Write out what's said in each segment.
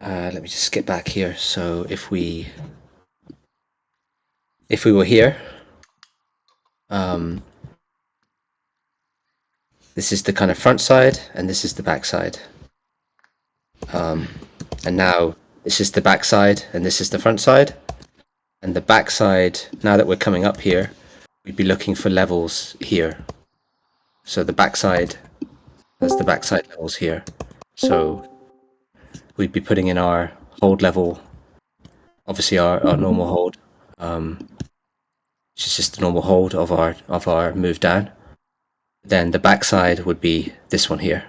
let me just skip back here. So if we were here, this is the kind of front side, and this is the back side. And now this is the back side, and this is the front side. And the back side, now that we're coming up here, we'd be looking for levels here. So the back side has the backside levels here. So we'd be putting in our hold level, obviously our normal hold, which is just the normal hold of our move down. Then the backside would be this one here,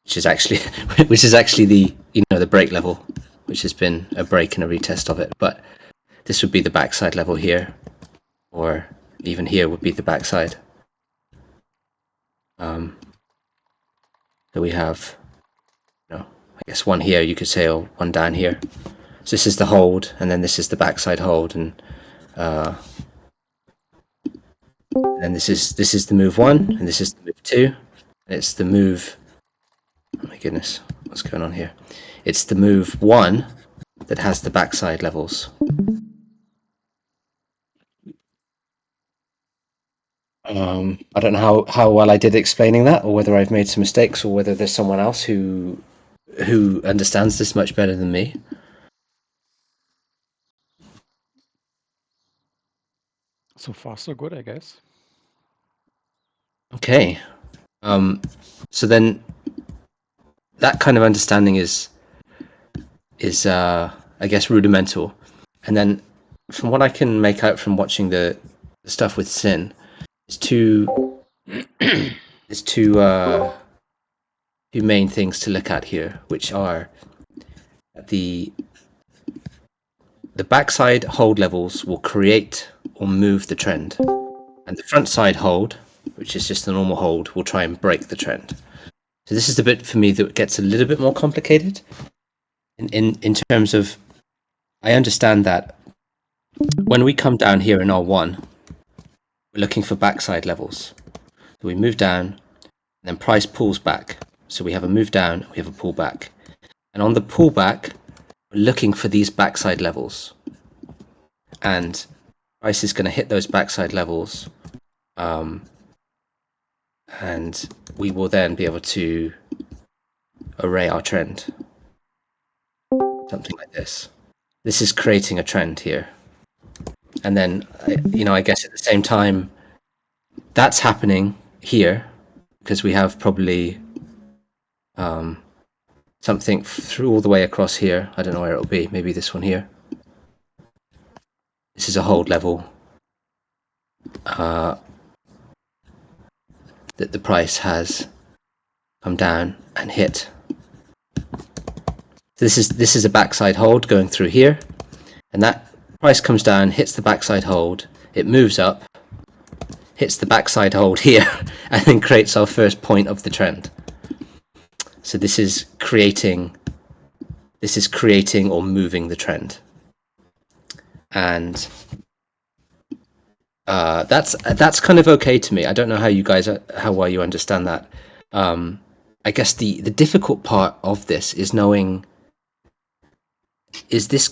which is actually the the break level, which has been a break and a retest of it. But this would be the backside level here, or even here would be the backside. So we have, I guess one here you could say, or one down here. So this is the hold, and then this is the backside hold, and then this is the move 1, and this is the move 2, and it's the move. Oh my goodness, what's going on here? It's the move 1 that has the backside levels. I don't know how well I did explaining that, or whether I've made some mistakes, or whether there's someone else who understands this much better than me. So far, so good, I guess. Okay. So then that kind of understanding is I guess rudimental, and then from what I can make out from watching the stuff with Sin, there's two two main things to look at here, which are the backside hold levels will create or move the trend, and the front side hold, which is just a normal hold, will try and break the trend. So this is the bit for me that gets a little bit more complicated in terms of, I understand that when we come down here in R1, we're looking for backside levels. So we move down, and then price pulls back. So we have a move down, we have a pull back. And on the pullback, we're looking for these backside levels. And price is going to hit those backside levels. And we will then be able to array our trend. Something like this. This is creating a trend here. And then, I guess at the same time, that's happening here because we have probably something through all the way across here. I don't know where it'll be. Maybe this one here. This is a hold level that the price has come down and hit. This is a backside hold going through here, and that price comes down, hits the backside hold, it moves up, hits the backside hold here, and then creates our first point of the trend. So this is creating or moving the trend, and that's kind of okay to me. I don't know how well you understand that. I guess the difficult part of this is knowing, is this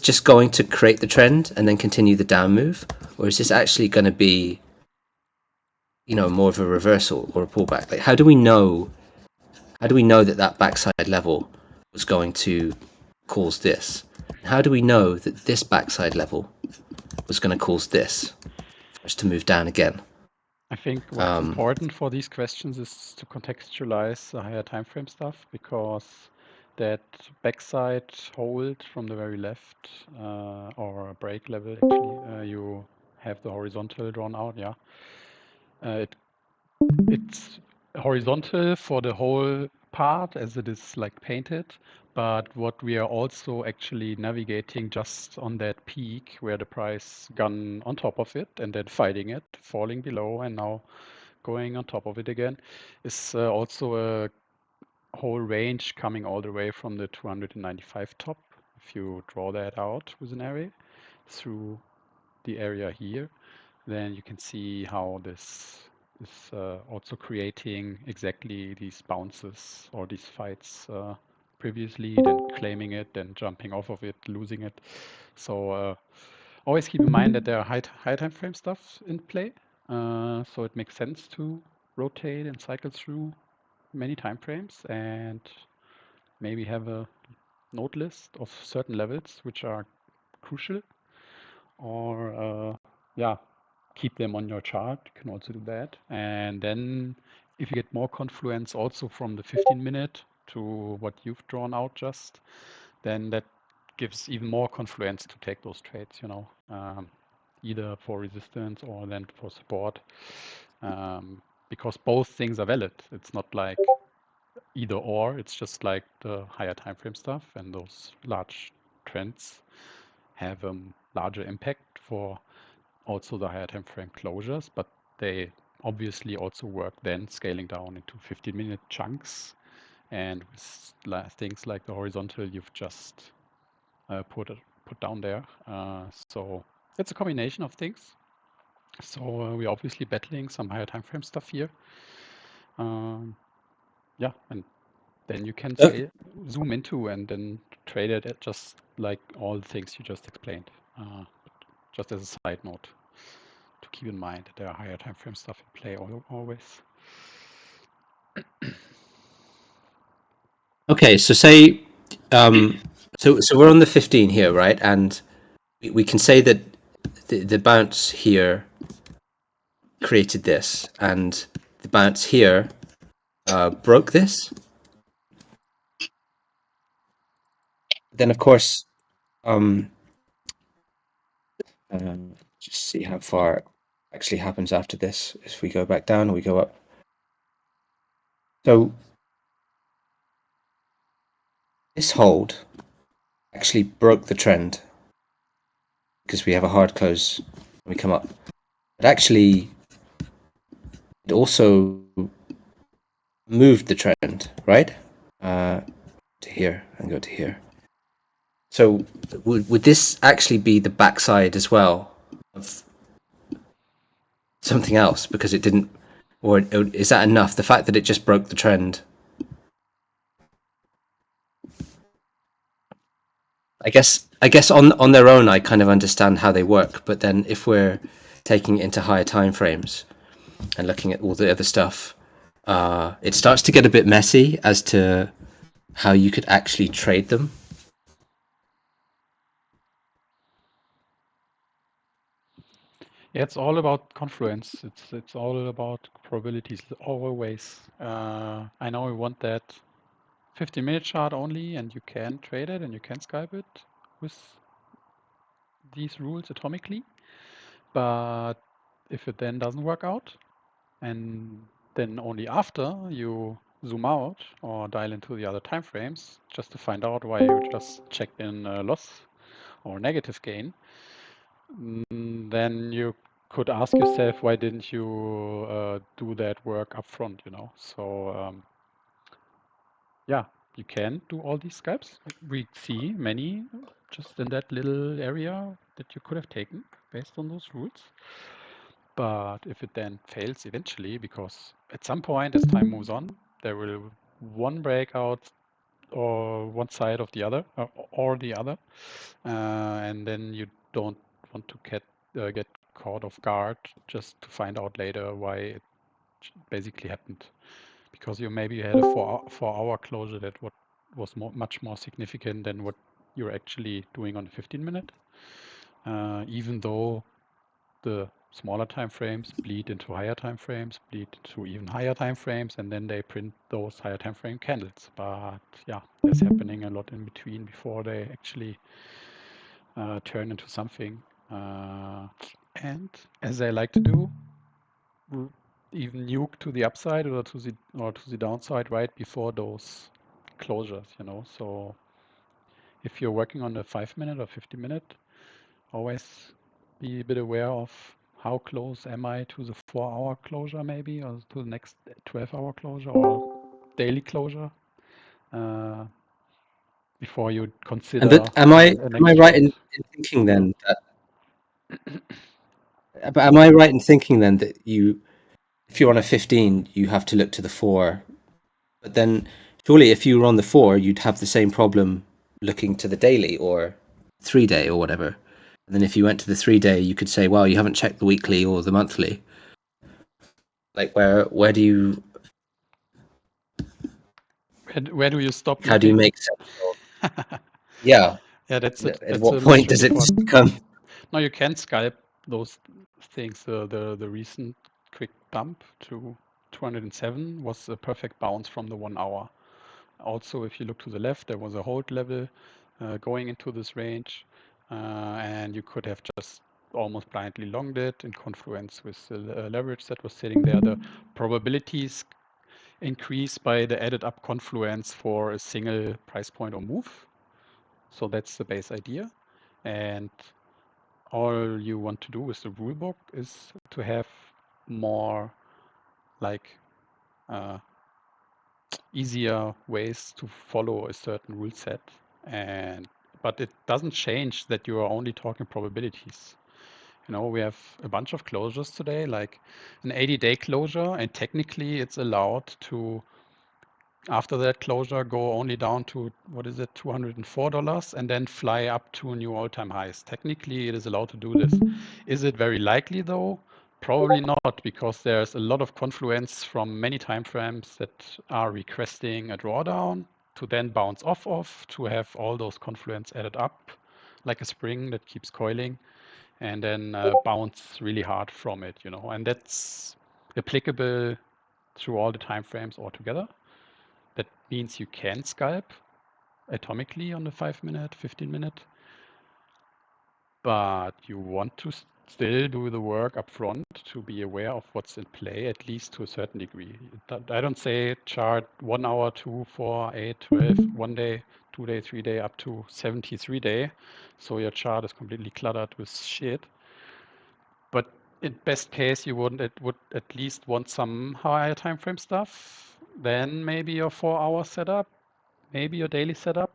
just going to create the trend and then continue the down move, or is this actually going to be more of a reversal or a pullback? Like, how do we know that backside level was going to cause this? How do we know that this backside level was going to cause this for us to move down again? I think what's important for these questions is to contextualize the higher time frame stuff, because that backside hold from the very left, or break level actually, you have the horizontal drawn out, yeah. It's horizontal for the whole part as it is like painted, but what we are also actually navigating just on that peak where the price gone on top of it and then fighting it, falling below and now going on top of it again, is also a whole range coming all the way from the 295 top. If you draw that out with an array through the area here, then you can see how this is also creating exactly these bounces or these fights previously, then claiming it, then jumping off of it, losing it. So always keep in mind that there are high time frame stuff in play. So it makes sense to rotate and cycle through many time frames and maybe have a node list of certain levels which are crucial, or yeah, keep them on your chart. You can also do that. And then if you get more confluence also from the 15-minute to what you've drawn out just, then that gives even more confluence to take those trades, either for resistance or then for support, because both things are valid. It's not like either or, it's just like the higher time frame stuff, and those large trends have a larger impact for also the higher time frame closures, but they obviously also work then scaling down into 15-minute chunks, and with things like the horizontal you've just put down there. So it's a combination of things. So we're obviously battling some higher time frame stuff here. Yeah, and then you can zoom into and then trade it at just like all the things you just explained. Just as a side note to keep in mind that there are higher time frame stuff in play always. Okay, so say, so we're on the 15 here, right? And we can say that the bounce here created this, and the bounce here broke this. Then, of course, just see how far actually happens after this. If we go back down or we go up. So this hold actually broke the trend because we have a hard close when we come up. But actually, it also moved the trend, right? To here and go to here. So would this actually be the backside as well of something else because it didn't, or is that enough? The fact that it just broke the trend. I guess on their own, I kind of understand how they work, but then if we're taking it into higher time frames and looking at all the other stuff, it starts to get a bit messy as to how you could actually trade them. Yeah, it's all about confluence. It's all about probabilities always. I know we want that 15-minute chart only, and you can trade it and you can Skype it with these rules atomically. But if it then doesn't work out, and then only after you zoom out or dial into the other time frames just to find out why you just checked in a loss or negative gain, then you could ask yourself, why didn't you do that work up front, So yeah, you can do all these Skypes. We see many just in that little area that you could have taken based on those rules. But if it then fails eventually, because at some point as time moves on, there will one breakout or one side of the other or the other, and then you don't want to get caught off guard just to find out later why it basically happened, because you maybe had a 4-hour closure that was much more significant than what you're actually doing on the 15-minute, even though the smaller time frames bleed into higher time frames, bleed to even higher time frames, and then they print those higher time frame candles. But yeah, there's happening a lot in between before they actually turn into something. And as I like to do, even nuke to the upside or to the downside right before those closures, So if you're working on a 5-minute or 50-minute, always be a bit aware of how close am I to the 4-hour closure maybe, or to the next 12-hour closure or daily closure, before you consider But am I a next right trade. in thinking then that? But am I right in thinking then that if you're on a 15, you have to look to the 4, but then Surely if you were on the 4, you'd have the same problem looking to the daily or 3-day or whatever. And then if you went to the 3-day, you could say, well, you haven't checked the weekly or the monthly. Like where do you Where do you stop how do you looking? make sense of Yeah, at that's what a much point does tricky it part. become No, you can scalp those things. The recent quick dump to 207 was a perfect bounce from the 1 hour. Also, if you look to the left, there was a hold level going into this range, and you could have just almost blindly longed it in confluence with the leverage that was sitting there. The probabilities increase by the added up confluence for a single price point or move. So that's the base idea. And all you want to do with the rulebook is to have more like easier ways to follow a certain rule set. But it doesn't change that you are only talking probabilities. We have a bunch of closures today, like an 80-day closure, and technically it's allowed to, after that closure, go only down to, what is it, $204, and then fly up to new all-time highs. Technically, it is allowed to do this. Is it very likely, though? Probably not, because there's a lot of confluence from many timeframes that are requesting a drawdown to then bounce off of, to have all those confluence added up like a spring that keeps coiling, and then bounce really hard from it, and that's applicable through all the timeframes altogether. That means you can scalp atomically on the 5-minute, 15-minute, but you want to still do the work up front to be aware of what's in play, at least to a certain degree. I don't say chart 1 hour, 2, 4, 8, 12, 1 day, 2 day, 3 day, up to 73 day. So your chart is completely cluttered with shit. But in best case, you would at least want some higher time frame stuff. Then maybe your 4-hour setup, maybe your daily setup.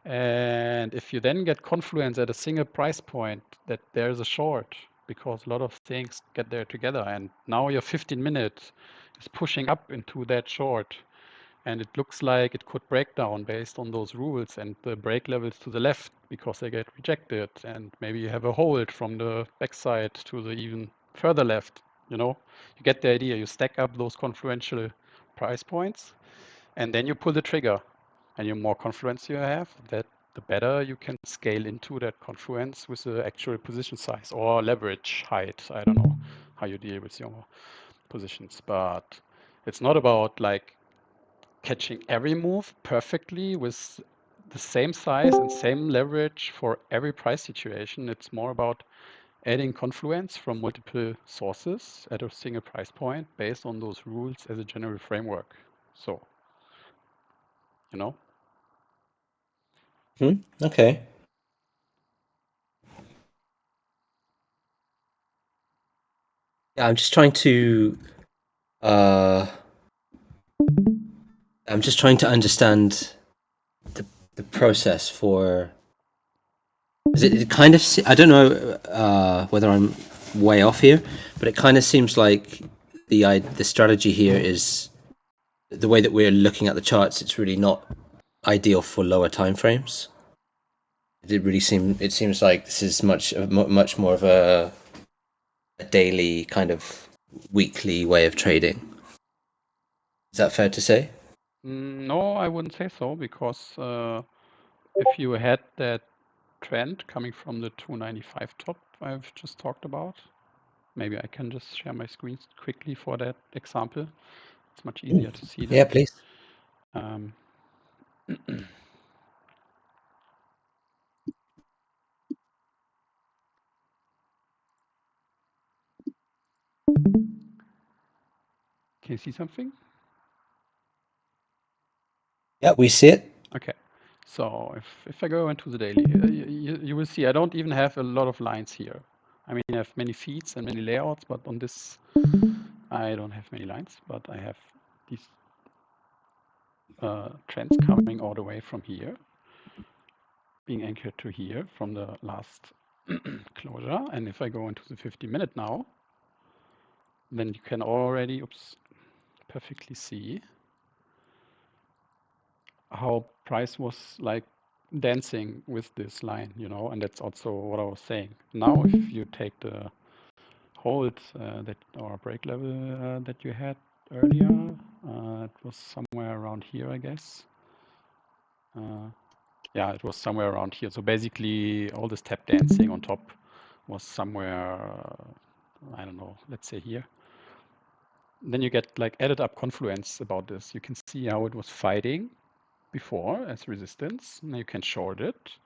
And if you then get confluence at a single price point, that there's a short, because a lot of things get there together. And now your 15-minute is pushing up into that short. And it looks like it could break down based on those rules and the break levels to the left because they get rejected. And maybe you have a hold from the backside to the even further left. You get the idea. You stack up those confluential price points, and then you pull the trigger. And the more confluence you have, the better you can scale into that confluence with the actual position size or leverage height. I don't know how you deal with your positions, but it's not about like catching every move perfectly with the same size and same leverage for every price situation. It's more about adding confluence from multiple sources at a single price point based on those rules as a general framework. So, you know, Okay. Yeah, uh I'm just trying to understand the process for. It kind of I don't know whether I'm way off here, but it kind of seems like the strategy here is the way that we're looking at the charts. It's really not ideal for lower time frames. It seems like this is much more of a daily kind of weekly way of trading. Is that fair to say? no, I wouldn't say so, because if you had that trend coming from the 295 top I've just talked about, maybe I can just share my screen quickly for that example. It's much easier to see Yeah, then. please. Um, Can you see something? Yeah, we see it. Okay. So if I go into the daily, you will see I don't even have a lot of lines here. I mean, I have many feeds and many layouts, but on this, I don't have many lines, but I have these trends coming all the way from here, being anchored to here from the last closure. And if I go into the 50-minute now, then you can already, perfectly see how price was like dancing with this line, and that's also what I was saying. Now, if you take the hold that or break level that you had earlier, it was somewhere around here, I guess. Yeah, it was somewhere around here. So basically, all this tap dancing on top was somewhere, I don't know, let's say here. Then you get like added up confluence about this. You can see how it was fighting before as resistance. Now you can short it.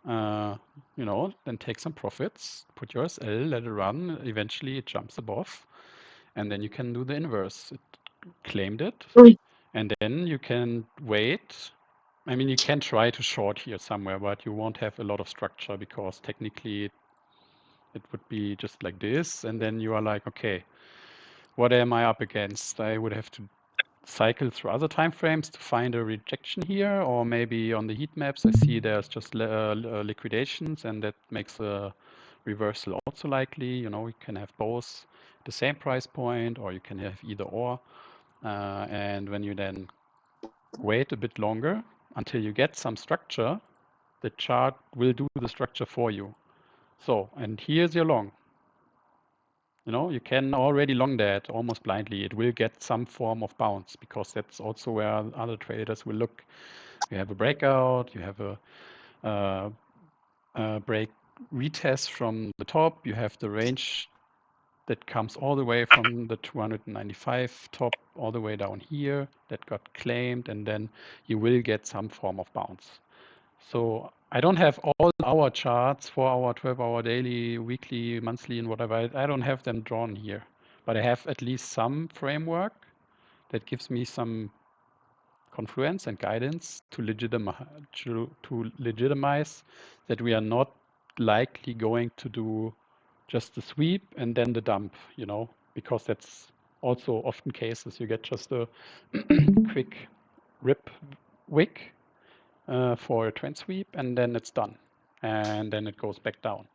Then take some profits, put your SL, let it run. Eventually it jumps above, and then you can do the inverse. It claimed it, and then you can wait. I mean, you can try to short here somewhere, but you won't have a lot of structure because technically it would be just like this, and then you are like, okay, what am I up against? I would have to cycle through other time frames to find a rejection here, or maybe on the heat maps I see there's just liquidations, and that makes a reversal also likely. You can have both the same price point, or you can have either or. And when you then wait a bit longer until you get some structure, the chart will do the structure for you. So, and here's your long. You can already long that almost blindly. It will get some form of bounce because that's also where other traders will look. You have a breakout, you have a break retest from the top, you have the range that comes all the way from the 295 top all the way down here that got claimed, and then you will get some form of bounce. So I don't have all our charts for our 12-hour daily, weekly, monthly, and whatever. I don't have them drawn here, but I have at least some framework that gives me some confluence and guidance to legitimize that we are not likely going to do just the sweep and then the dump, because that's also often cases. You get just a quick rip wick for a trend sweep, and then it's done. And then it goes back down.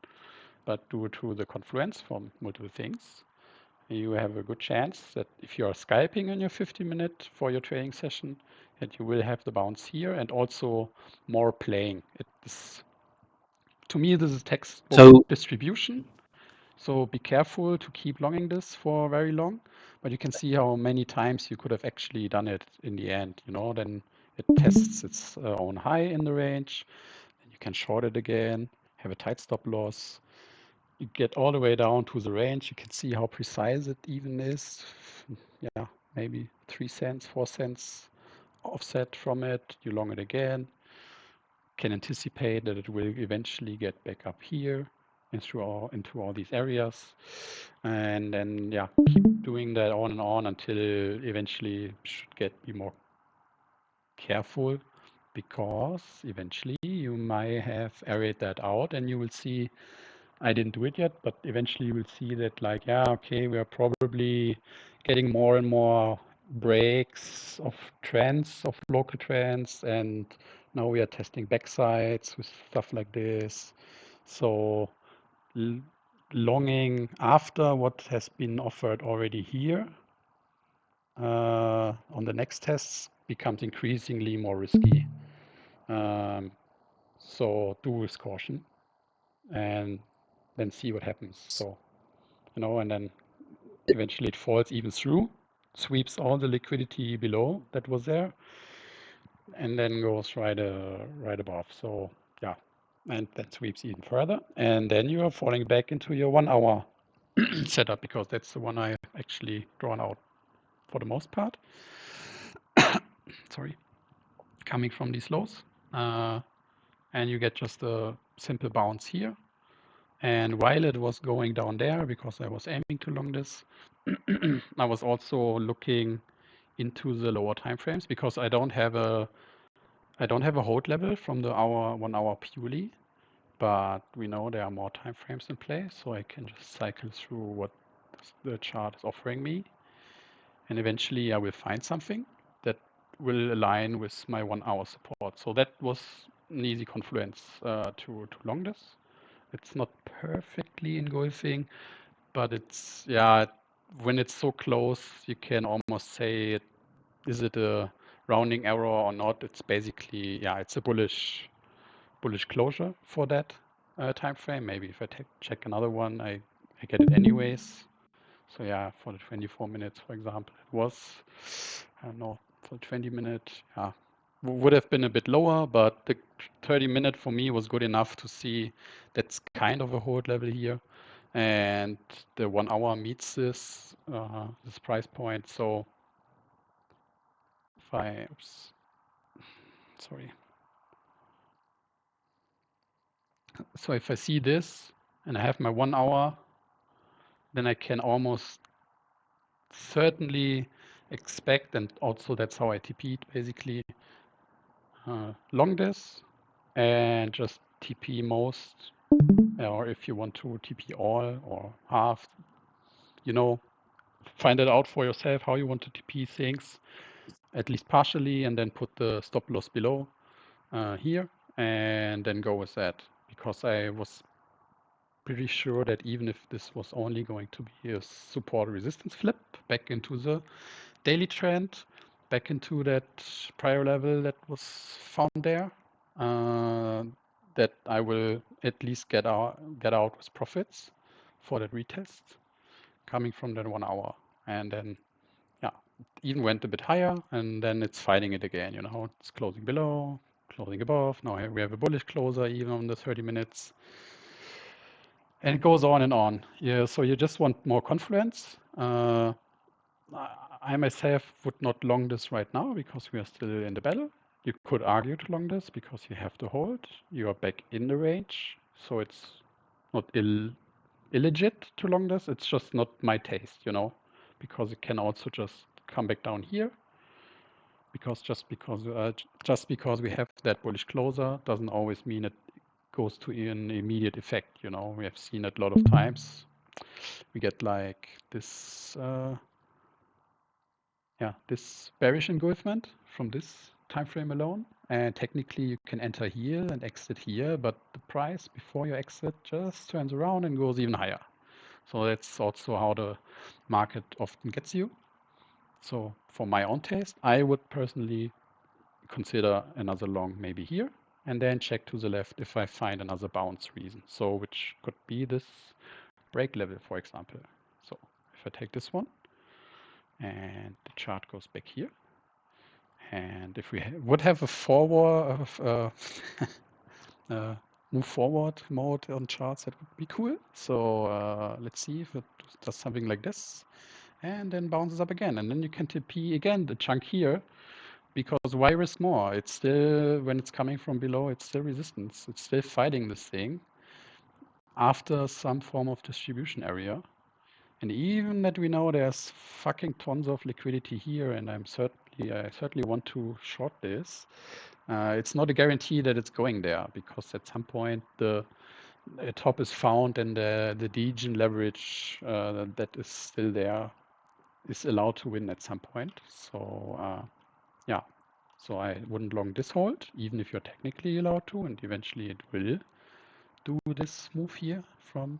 But due to the confluence from multiple things, you have a good chance that if you are scalping in your 50-minute for your trading session, that you will have the bounce here and also more playing. To me, this is textbook distribution. So be careful to keep longing this for very long, but you can see how many times you could have actually done it in the end. Then it tests its own high in the range, and you can short it again, have a tight stop loss. You get all the way down to the range. You can see how precise it even is. Yeah, maybe 3 cents, 4 cents offset from it. You long it again. Can anticipate that it will eventually get back up here into all these areas, and then keep doing that on and on until eventually should be more careful, because eventually you might have areated that out and you will see, I didn't do it yet, but eventually you will see that okay, we are probably getting more and more breaks of trends, of local trends, and now we are testing backsides with stuff like this. So longing after what has been offered already here on the next tests becomes increasingly more risky. So do with caution and then see what happens. So, and then eventually it falls even through, sweeps all the liquidity below that was there, and then goes right above. So yeah, and then sweeps even further, and then you are falling back into your 1 hour setup, because that's the one I actually drawn out for the most part. Sorry, coming from these lows, and you get just a simple bounce here. And while it was going down there, because I was aiming to long this, I was also looking into the lower time frames, because I don't have a hold level from the 1 hour purely, but we know there are more time frames in play, so I can just cycle through what the chart is offering me, and eventually I will find something that will align with my 1 hour support. So that was an easy confluence to long this. It's not perfectly engulfing, but it's, when it's so close, you can almost say, is it a rounding error or not, it's basically, yeah, it's a bullish closure for that time frame. Maybe if I check another one, I get it anyways. So yeah, for the 24 minutes, for example, it was, I don't know, for 20 minutes, yeah, would have been a bit lower, but the 30-minute for me was good enough to see that's kind of a hold level here. And the 1 hour meets this price point. So if I, oops, sorry. So if I see this and I have my 1 hour, then I can almost certainly expect, and also that's how I TP'd basically, long this and just TP most, or if you want to TP all or half, find it out for yourself how you want to TP things, at least partially, and then put the stop loss below here and then go with that, because I was pretty sure that even if this was only going to be a support resistance flip back into the daily trend, back into that prior level that was found there, that I will at least get out with profits for that retest coming from that 1 hour. And then, yeah, it even went a bit higher, and then it's fighting it again. It's closing below, closing above. Now we have a bullish closer even on the 30 minutes. And it goes on and on. Yeah, so you just want more confluence. I myself would not long this right now because we are still in the battle. You could argue to long this because you have to hold. You are back in the range, so it's not illegit to long this. It's just not my taste, because it can also just come back down here. Because just because we have that bullish closer doesn't always mean it goes to an immediate effect. We have seen it a lot of times. We get like this. This bearish engulfment from this time frame alone. And technically you can enter here and exit here, but the price before you exit just turns around and goes even higher. So that's also how the market often gets you. So for my own taste, I would personally consider another long maybe here, and then check to the left if I find another bounce reason. So which could be this break level, for example. So if I take this one, and the chart goes back here. And if we would have a forward move forward mode on charts, that would be cool. So let's see if it does something like this, and then bounces up again, and then you can TP again the chunk here, because why risk more? It's still, when it's coming from below, it's still resistance. It's still fighting this thing after some form of distribution area. And even that we know there's fucking tons of liquidity here, and I certainly want to short this. It's not a guarantee that it's going there, because at some point the top is found and the degen leverage that is still there is allowed to win at some point. So yeah, so I wouldn't long this hold, even if you're technically allowed to, and eventually it will do this move here from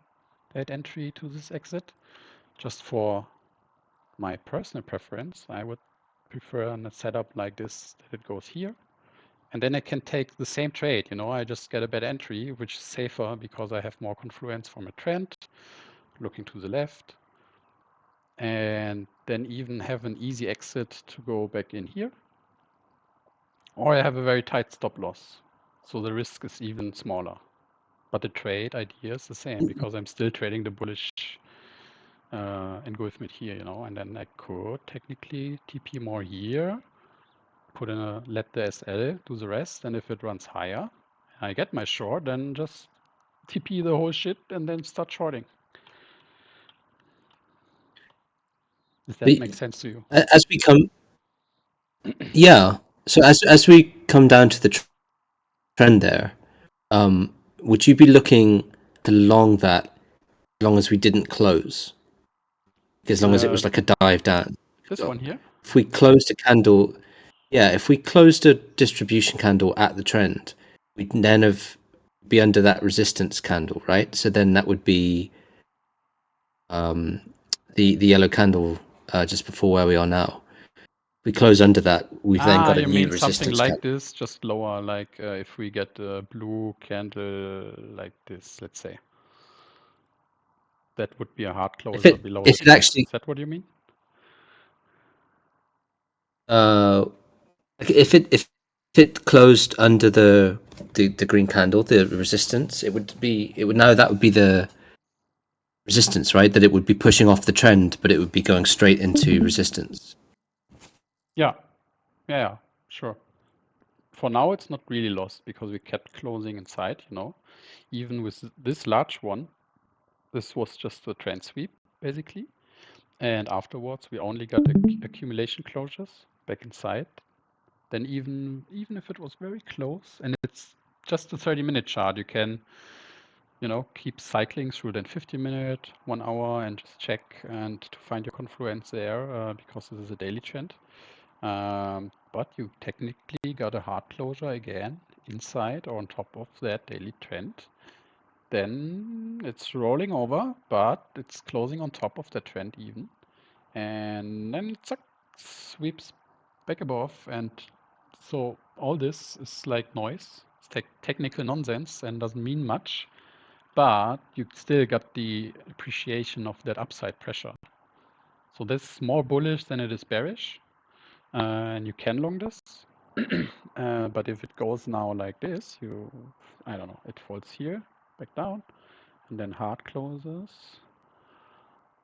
that entry to this exit. Just for my personal preference, I would prefer a setup like this, that it goes here. And then I can take the same trade, I just get a better entry, which is safer because I have more confluence from a trend, looking to the left. And then even have an easy exit to go back in here. Or I have a very tight stop loss. So the risk is even smaller. But the trade idea is the same, because I'm still trading the bullish engulfment here, and then I could technically TP more here, put in let the SL do the rest, and if it runs higher, I get my short, then just TP the whole shit and then start shorting. Does that make sense to you? As we come, yeah. So as we come down to the trend there, would you be looking to long that, as long as we didn't close? As long as it was like a dive down. This one here? If we closed a candle, if we closed a distribution candle at the trend, we'd then be under that resistance candle, right? So then that would be the yellow candle just before where we are now. we close under that, we've then got a you new mean something resistance like candle. this, just lower, like if we get a blue candle like this, let's say. That would be a hard closure below the If it trend. actually, Is that what you mean? if it closed under the green candle, the resistance, it would that would be the resistance, right? That it would be pushing off the trend, but it would be going straight into resistance. Yeah, sure. For now, it's not really lost because we kept closing inside, you know. Even with this large one, this was just a trend sweep, basically. And afterwards, we only got accumulation closures back inside. Then even if it was very close, and it's just a 30-minute chart, you can, you know, keep cycling through then 50-minute, 1 hour, and just check and to find your confluence there because this is a daily trend. But you technically got a hard closure again inside or on top of that daily trend. Then it's rolling over, but it's closing on top of the trend even. And then it sweeps back above. And so all this is like noise. It's technical nonsense and doesn't mean much. But you still got the appreciation of that upside pressure. So this is more bullish than it is bearish. And you can long this. But if it goes now like this, I don't know, it falls here, back down, and then hard closes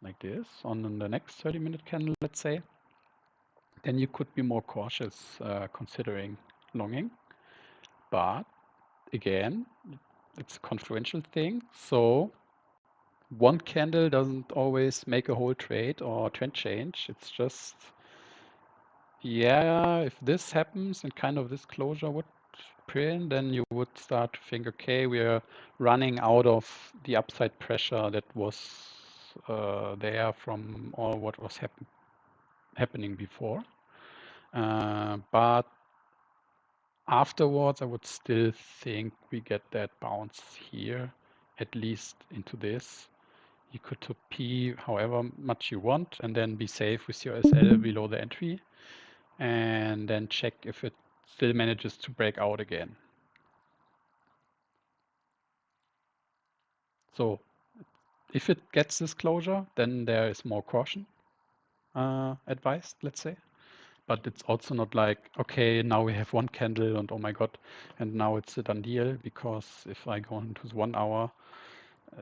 like this on the next 30-minute candle, let's say, then you could be more cautious considering longing. But again, it's a confluential thing. So one candle doesn't always make a whole trade or trend change. It's just, yeah, if this happens and kind of this closure would print, then you would start to think, okay, we are running out of the upside pressure that was there from all what was happening before. But afterwards, I would still think we get that bounce here, at least into this. You could to P however much you want and then be safe with your SL below the entry and then check if it still manages to break out again. So if it gets this closure, then there is more caution advised, let's say. But it's also not like, okay, now we have one candle and oh my God, and now it's a done deal, because if I go into 1 hour,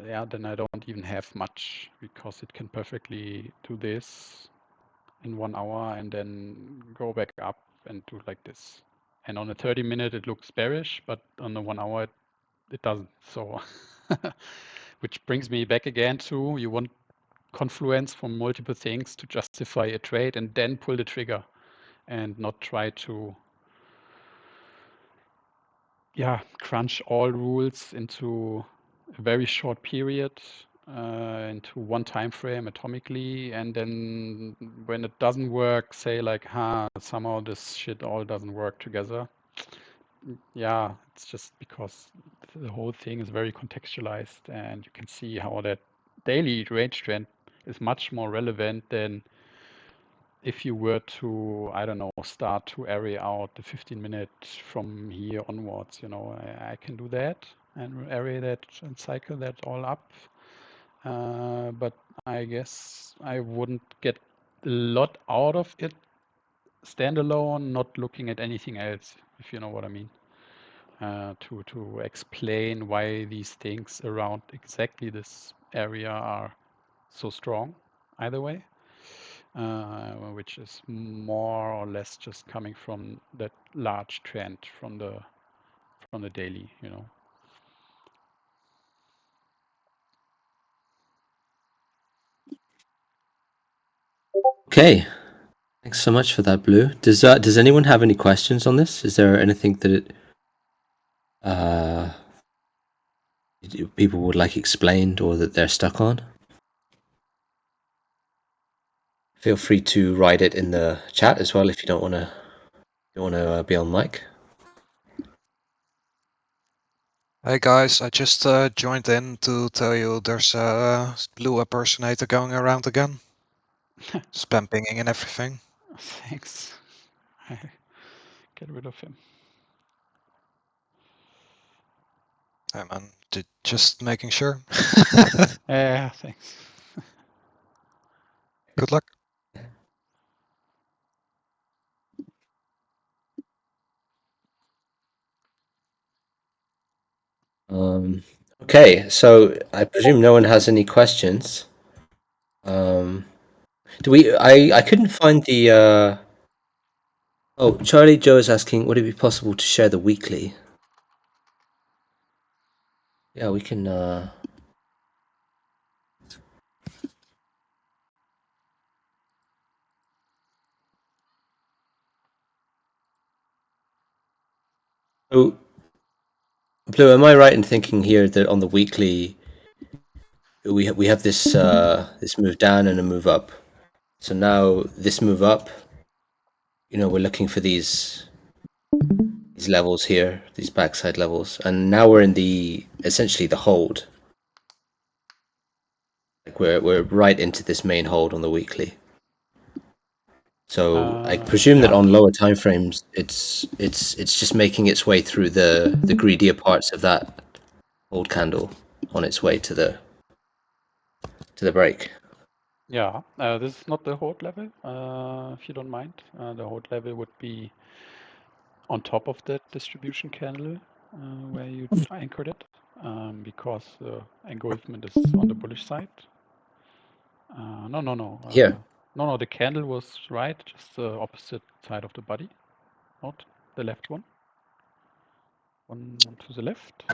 yeah, then I don't even have much, because it can perfectly do this in 1 hour and then go back up and do like this. And on a 30-minute, it looks bearish, but on the 1 hour, it doesn't. So, which brings me back again to, you want confluence from multiple things to justify a trade and then pull the trigger and not try to crunch all rules into a very short period, into one time frame atomically, and then when it doesn't work, say like, somehow this shit all doesn't work together. Yeah, it's just because the whole thing is very contextualized, and you can see how that daily range trend is much more relevant than if you were to, I don't know, start to area out the 15-minute from here onwards. You know, I can do that and area that and cycle that all up. But I guess I wouldn't get a lot out of it standalone, not looking at anything else, if you know what I mean. To explain why these things around exactly this area are so strong either way. Which is more or less just coming from that large trend from the daily, you know. Okay, thanks so much for that, Blue. Does anyone have any questions on this? Is there anything that people would like explained or that they're stuck on? Feel free to write it in the chat as well if you don't want to be on mic. Hey guys, I just joined in to tell you there's a blue impersonator going around again. Spam pinging and everything. Thanks. Get rid of him. Hey man, just making sure. Yeah, thanks. Good luck. Okay, so I presume no one has any questions. Do we? I couldn't find the. Oh, Charlie Joe is asking, would it be possible to share the weekly? Yeah, we can. So, Blue, am I right in thinking here that on the weekly we have this this move down and a move up? So now this move up, we're looking for these levels here, these backside levels, and now we're in the essentially the hold. Like we're right into this main hold on the weekly. So I presume that Yeah. on lower time frames, it's just making its way through the greedier parts of that old candle on its way to the break. Yeah, this is not the hold level, if you don't mind. The hold level would be on top of that distribution candle where you anchored it, because engulfment is on the bullish side. No. Here. No, the candle was right, just the opposite side of the body, not the left one. One to the left.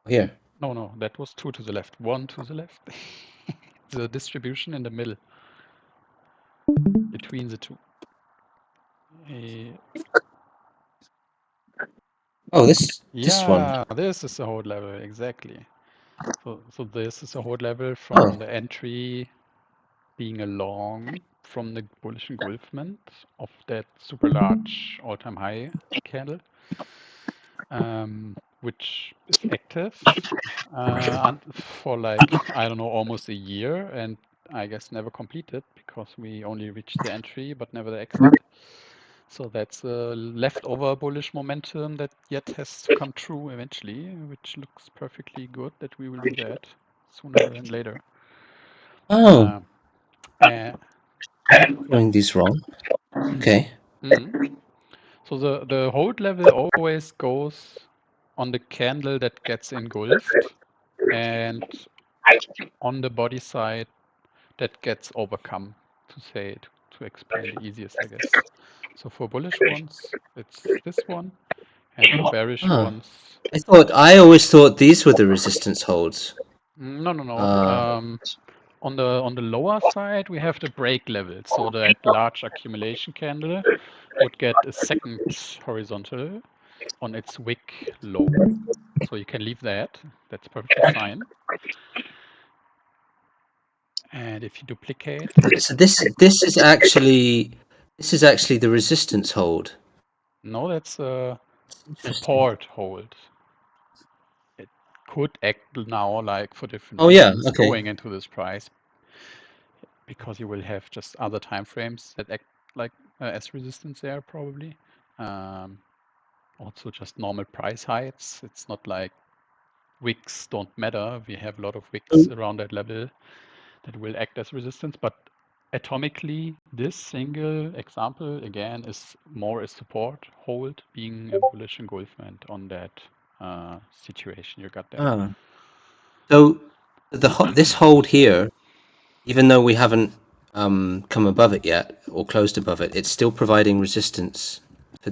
Here. No, that was two to the left. One to the left. The distribution in the middle between the two. Oh, this one. Yeah, this is the hold level, exactly. So this is a hold level from the entry being along from the bullish engulfment of that super large all-time high candle, which is active for like, I don't know, almost a year, and I guess never completed because we only reached the entry but never the exit. So that's a leftover bullish momentum that yet has to come true eventually, which looks perfectly good that we will do that sooner than later. Oh, Uh, doing this wrong. Okay. So the hold level always goes on the candle that gets engulfed and on the body side that gets overcome, to explain the easiest, I guess. So for bullish ones, it's this one, and for bearish ones, I always thought these were the resistance holds. no. On the lower side, we have the break level. So that large accumulation candle would get a second horizontal on its wick low. So you can leave that. That's perfectly fine. And if you duplicate, So this is actually the resistance hold. no, that's a support hold. It could act now like for different reasons going into this price, because you will have just other time frames that act like as resistance there probably. Also just normal price heights. It's not like wicks don't matter. We have a lot of wicks around that level that will act as resistance, but atomically, this single example again is more a support hold, being a bullish engulfment on that situation you got there. So this hold here, even though we haven't come above it yet or closed above it, it's still providing resistance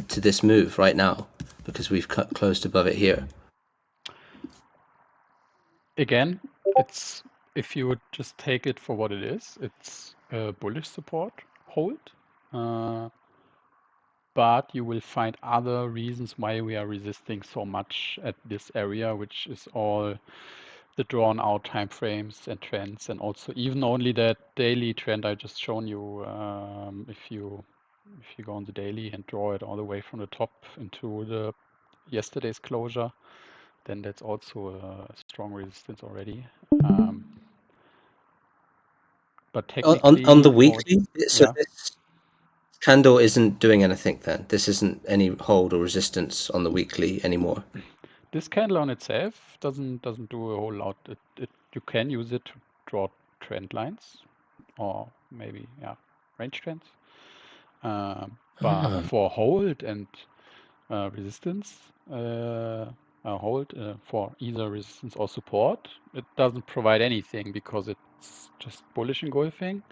to this move right now because we've closed above it here. Again, it's, if you would just take it for what it is, it's a bullish support hold. But you will find other reasons why we are resisting so much at this area, which is all the drawn out time frames and trends, and also even only that daily trend I just shown you. If you go on the daily and draw it all the way from the top into the yesterday's closure, then that's also a strong resistance already. But technically on the weekly, candle isn't doing anything then. This isn't any hold or resistance on the weekly anymore. This candle on itself doesn't do a whole lot. You can use it to draw trend lines, or maybe range trends. But for hold and resistance, hold for either resistance or support, it doesn't provide anything because it's just bullish engulfing.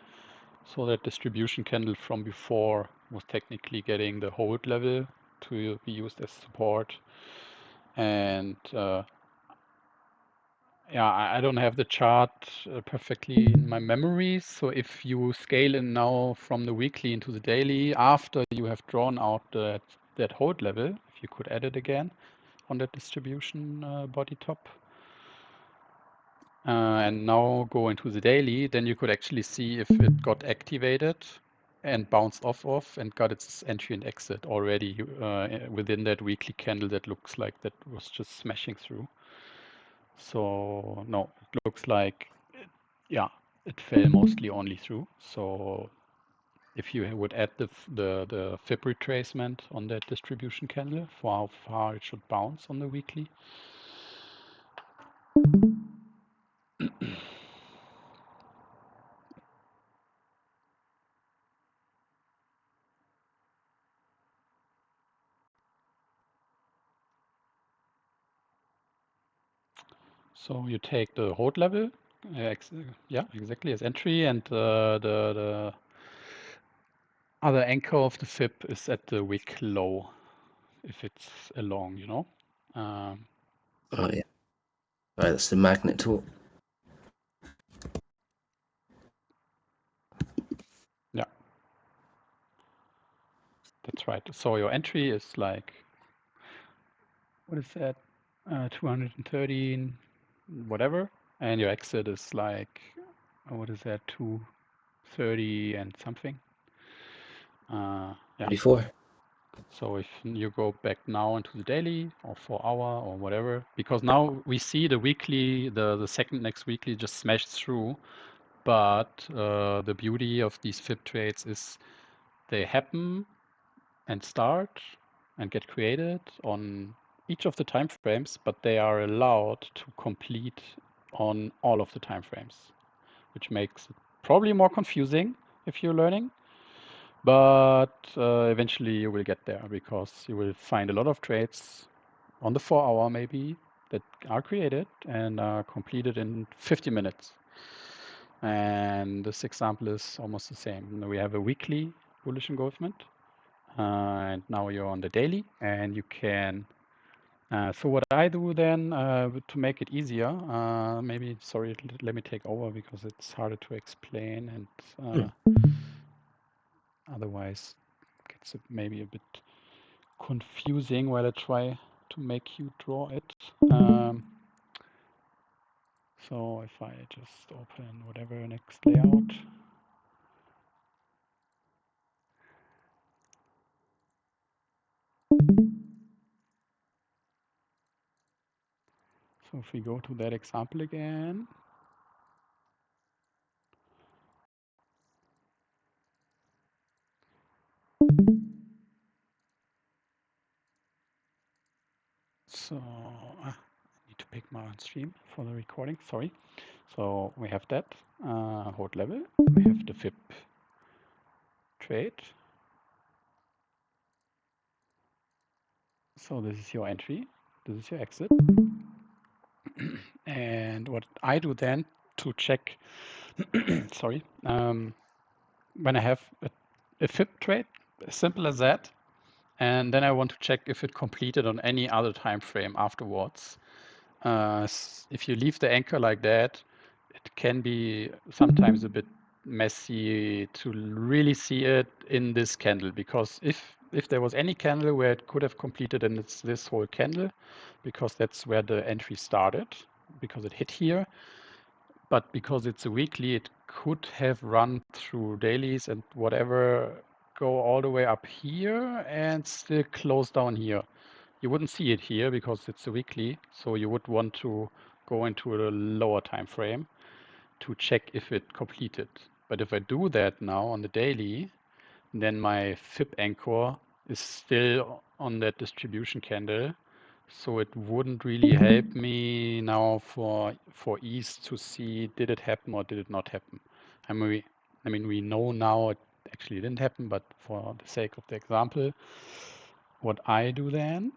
So that distribution candle from before was technically getting the hold level to be used as support. And I don't have the chart perfectly in my memory. So if you scale in now from the weekly into the daily, after you have drawn out that hold level, if you could add it again on that distribution body top, and now go into the daily, then you could actually see if it got activated and bounced off and got its entry and exit already within that weekly candle that looks like that was just smashing through. So no, it looks like it fell mostly only through. So if you would add the fib retracement on that distribution candle for how far it should bounce on the weekly. So you take the hold level, exactly, as entry, and the other anchor of the fib is at the wick low, if it's along, Oh yeah. Right, that's the magnet tool. Yeah, that's right. So your entry is like, what is that? 213, whatever, and your exit is like, what is that? 230 and something. Yeah. 34. So if you go back now into the daily or 4 hour or whatever, because now we see the weekly, the second next weekly just smashed through. But the beauty of these fib trades is they happen and start and get created on each of the time frames, but they are allowed to complete on all of the time frames, which makes it probably more confusing if you're learning. But eventually you will get there because you will find a lot of trades on the 4 hour maybe that are created and are completed in 50 minutes. And this example is almost the same. We have a weekly bullish engulfment, and now you're on the daily, and you can. So what I do then to make it easier, maybe let me take over because it's harder to explain, and otherwise it gets maybe a bit confusing while I try to make you draw it. So if I just open whatever next layout. So if we go to that example again. So I need to pick my own stream for the recording, sorry. So we have that hold level, we have the fib trade. So this is your entry, this is your exit. And what I do then to check, sorry, when I have a fib trade, as simple as that, and then I want to check if it completed on any other time frame afterwards. If you leave the anchor like that, it can be sometimes a bit messy to really see it in this candle, because if there was any candle where it could have completed, and it's this whole candle, because that's where the entry started, because it hit here. But because it's a weekly, it could have run through dailies and whatever, go all the way up here and still close down here. You wouldn't see it here because it's a weekly, so you would want to go into a lower time frame to check if it completed. But if I do that now on the daily, then my fib anchor is still on that distribution candle. So it wouldn't really help me now for ease to see did it happen or did it not happen. I mean we know now it actually didn't happen, but for the sake of the example, what I do then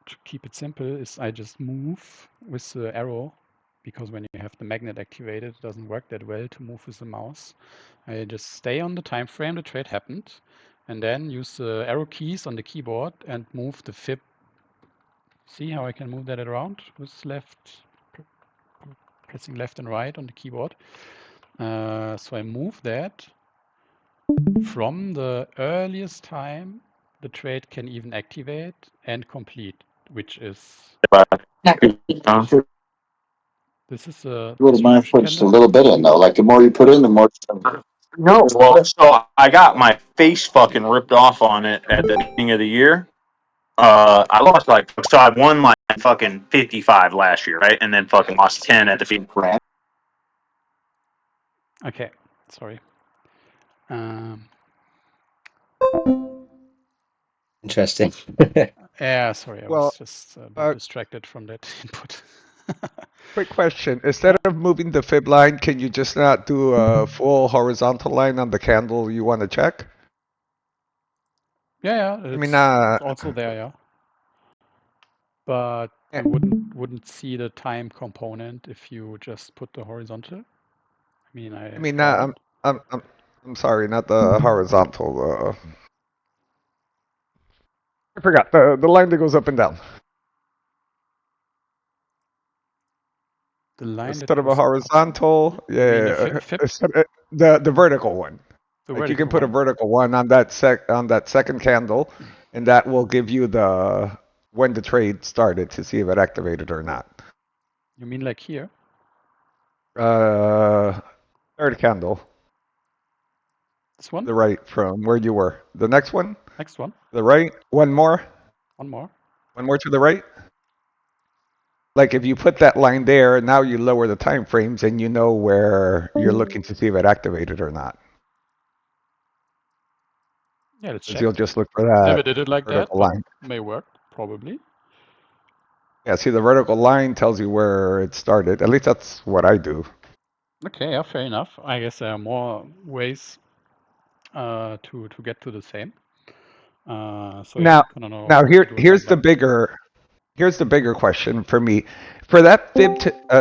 to keep it simple is I just move with the arrow, because when you have the magnet activated, it doesn't work that well to move with the mouse. I just stay on the time frame the trade happened, and then use the arrow keys on the keyboard and move the fib. See how I can move that around with pressing left and right on the keyboard. So I move that from the earliest time the trade can even activate and complete, which is this is a Wouldn't mind distribution putting just a candle. little bit in though. Like the more you put in, the more. No, well, so I got my face fucking ripped off on it at the beginning of the year. I lost so I won like fucking 55 last year, right? And then fucking lost 10 at the beginning. Okay, sorry. Interesting. Yeah, sorry, I Well, was just a bit distracted from that input. quick question. Instead of moving the fib line, can you just not do a full horizontal line on the candle you want to check? Yeah, I mean, it's also there, yeah. But you wouldn't see the time component if you just put the horizontal. I mean, I'm sorry, not the horizontal. I forgot the line that goes up and down. the line Instead of a horizontal, the fib? the vertical one. The Like vertical you can put a one. vertical one on that second candle, and that will give you the when the trade started to see if it activated or not. You mean like here? Third candle, This one? the right from where you were. The next one, Next one? the right. One more. One more? One more to the right. Like if you put that line there, now you lower the time frames and you know where you're looking to see if it activated or not. Yeah, let's check. You'll just look for that. Never did it like that, vertical but line. may work, probably. Yeah, see the vertical line tells you where it started. At least that's what I do. Okay, yeah, fair enough. I guess there are more ways to get to the same. So yeah, now here's the bigger question for me. For that fib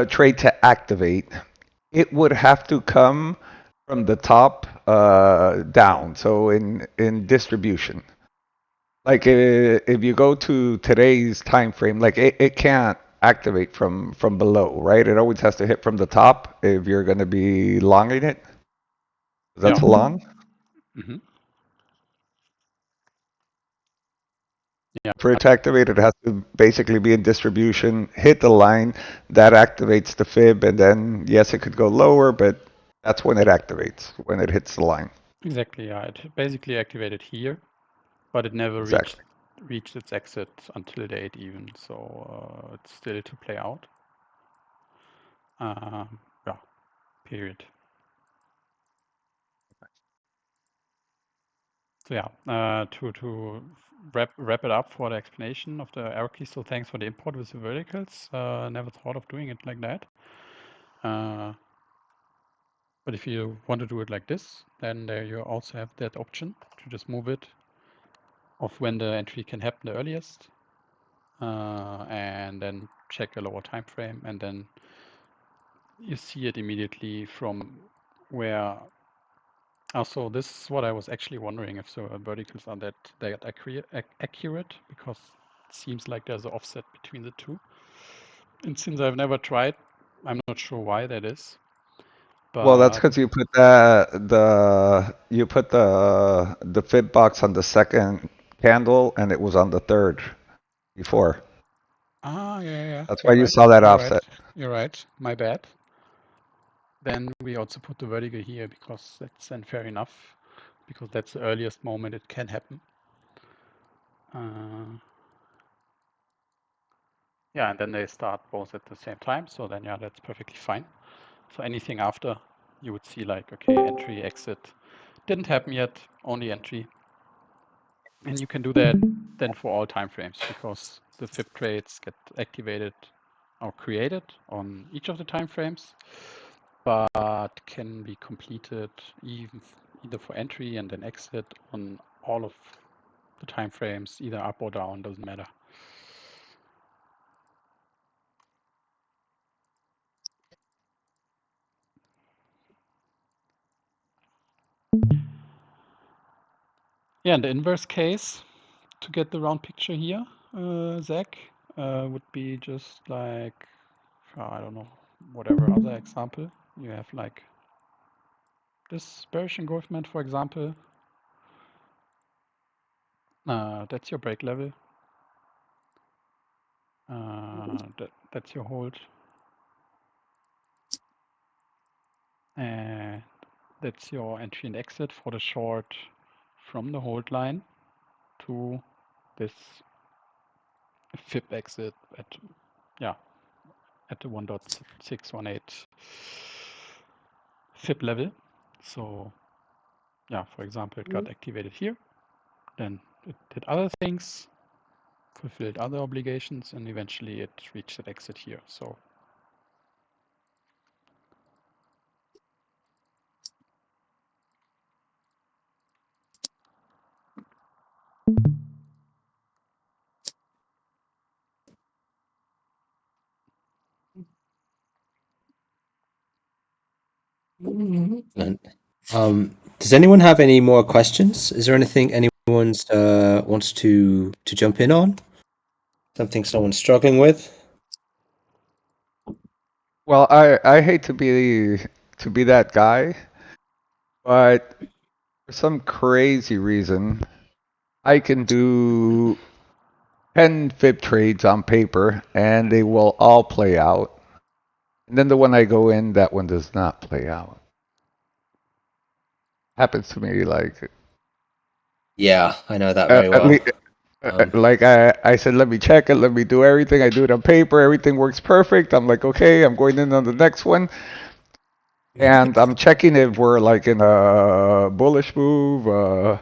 trade to activate, it would have to come from the top down. So in distribution, like if you go to today's time frame, like it can't activate from below, right? It always has to hit from the top if you're going to be longing it. That's Yeah. long. Mm-hmm. Yeah. For it to activate, it has to basically be in distribution, hit the line, that activates the fib, and then yes, it could go lower, but that's when it activates, when it hits the line. Exactly, yeah. It basically activated here, but it never reached its exit until date even, so it's still to play out. Yeah, period. So yeah, to wrap it up for the explanation of the arrow key. So thanks for the import with the verticals. Never thought of doing it like that. But if you want to do it like this, then there you also have that option to just move it of when the entry can happen the earliest, and then check a lower time frame, and then you see it immediately from where. Also, this is what I was actually wondering, if the verticals are that accurate, because it seems like there's an offset between the two. And since I've never tried, I'm not sure why that is. But Well, that's because you put the fib box on the second candle, and it was on the third before. Yeah. That's why you saw that offset. You're right. My bad. Then we also put the vertical here because that's then fair enough, because that's the earliest moment it can happen. Yeah, and then they start both at the same time. So then, yeah, that's perfectly fine. So anything after, you would see like, okay, entry, exit, didn't happen yet, only entry. And you can do that then for all time frames because the FIB trades get activated or created on each of the time frames, but can be completed either for entry and then exit on all of the time frames, either up or down, doesn't matter. Yeah, in the inverse case, to get the round picture here, Zach, would be just like, I don't know, whatever other example. You have like this bearish engulfment, for example. That's your break level. That's your hold. And that's your entry and exit for the short from the hold line to this FIB exit at, yeah, at the 1.618 FIB level. So yeah, for example, it got activated here, then it did other things, fulfilled other obligations, and eventually it reached that exit here. So Does anyone have any more questions? Is there anything anyone wants to jump in on? Something someone's struggling with? Well, I hate to be that guy, but for some crazy reason, I can do 10 FIB trades on paper, and they will all play out. And then the one I go in, that one does not play out. Happens to me like Yeah, I know that very at well. least. Like I said, let me check it, let me do everything. I do it on paper, everything works perfect. I'm like, okay, I'm going in on the next one. And I'm checking if we're like in a bullish move,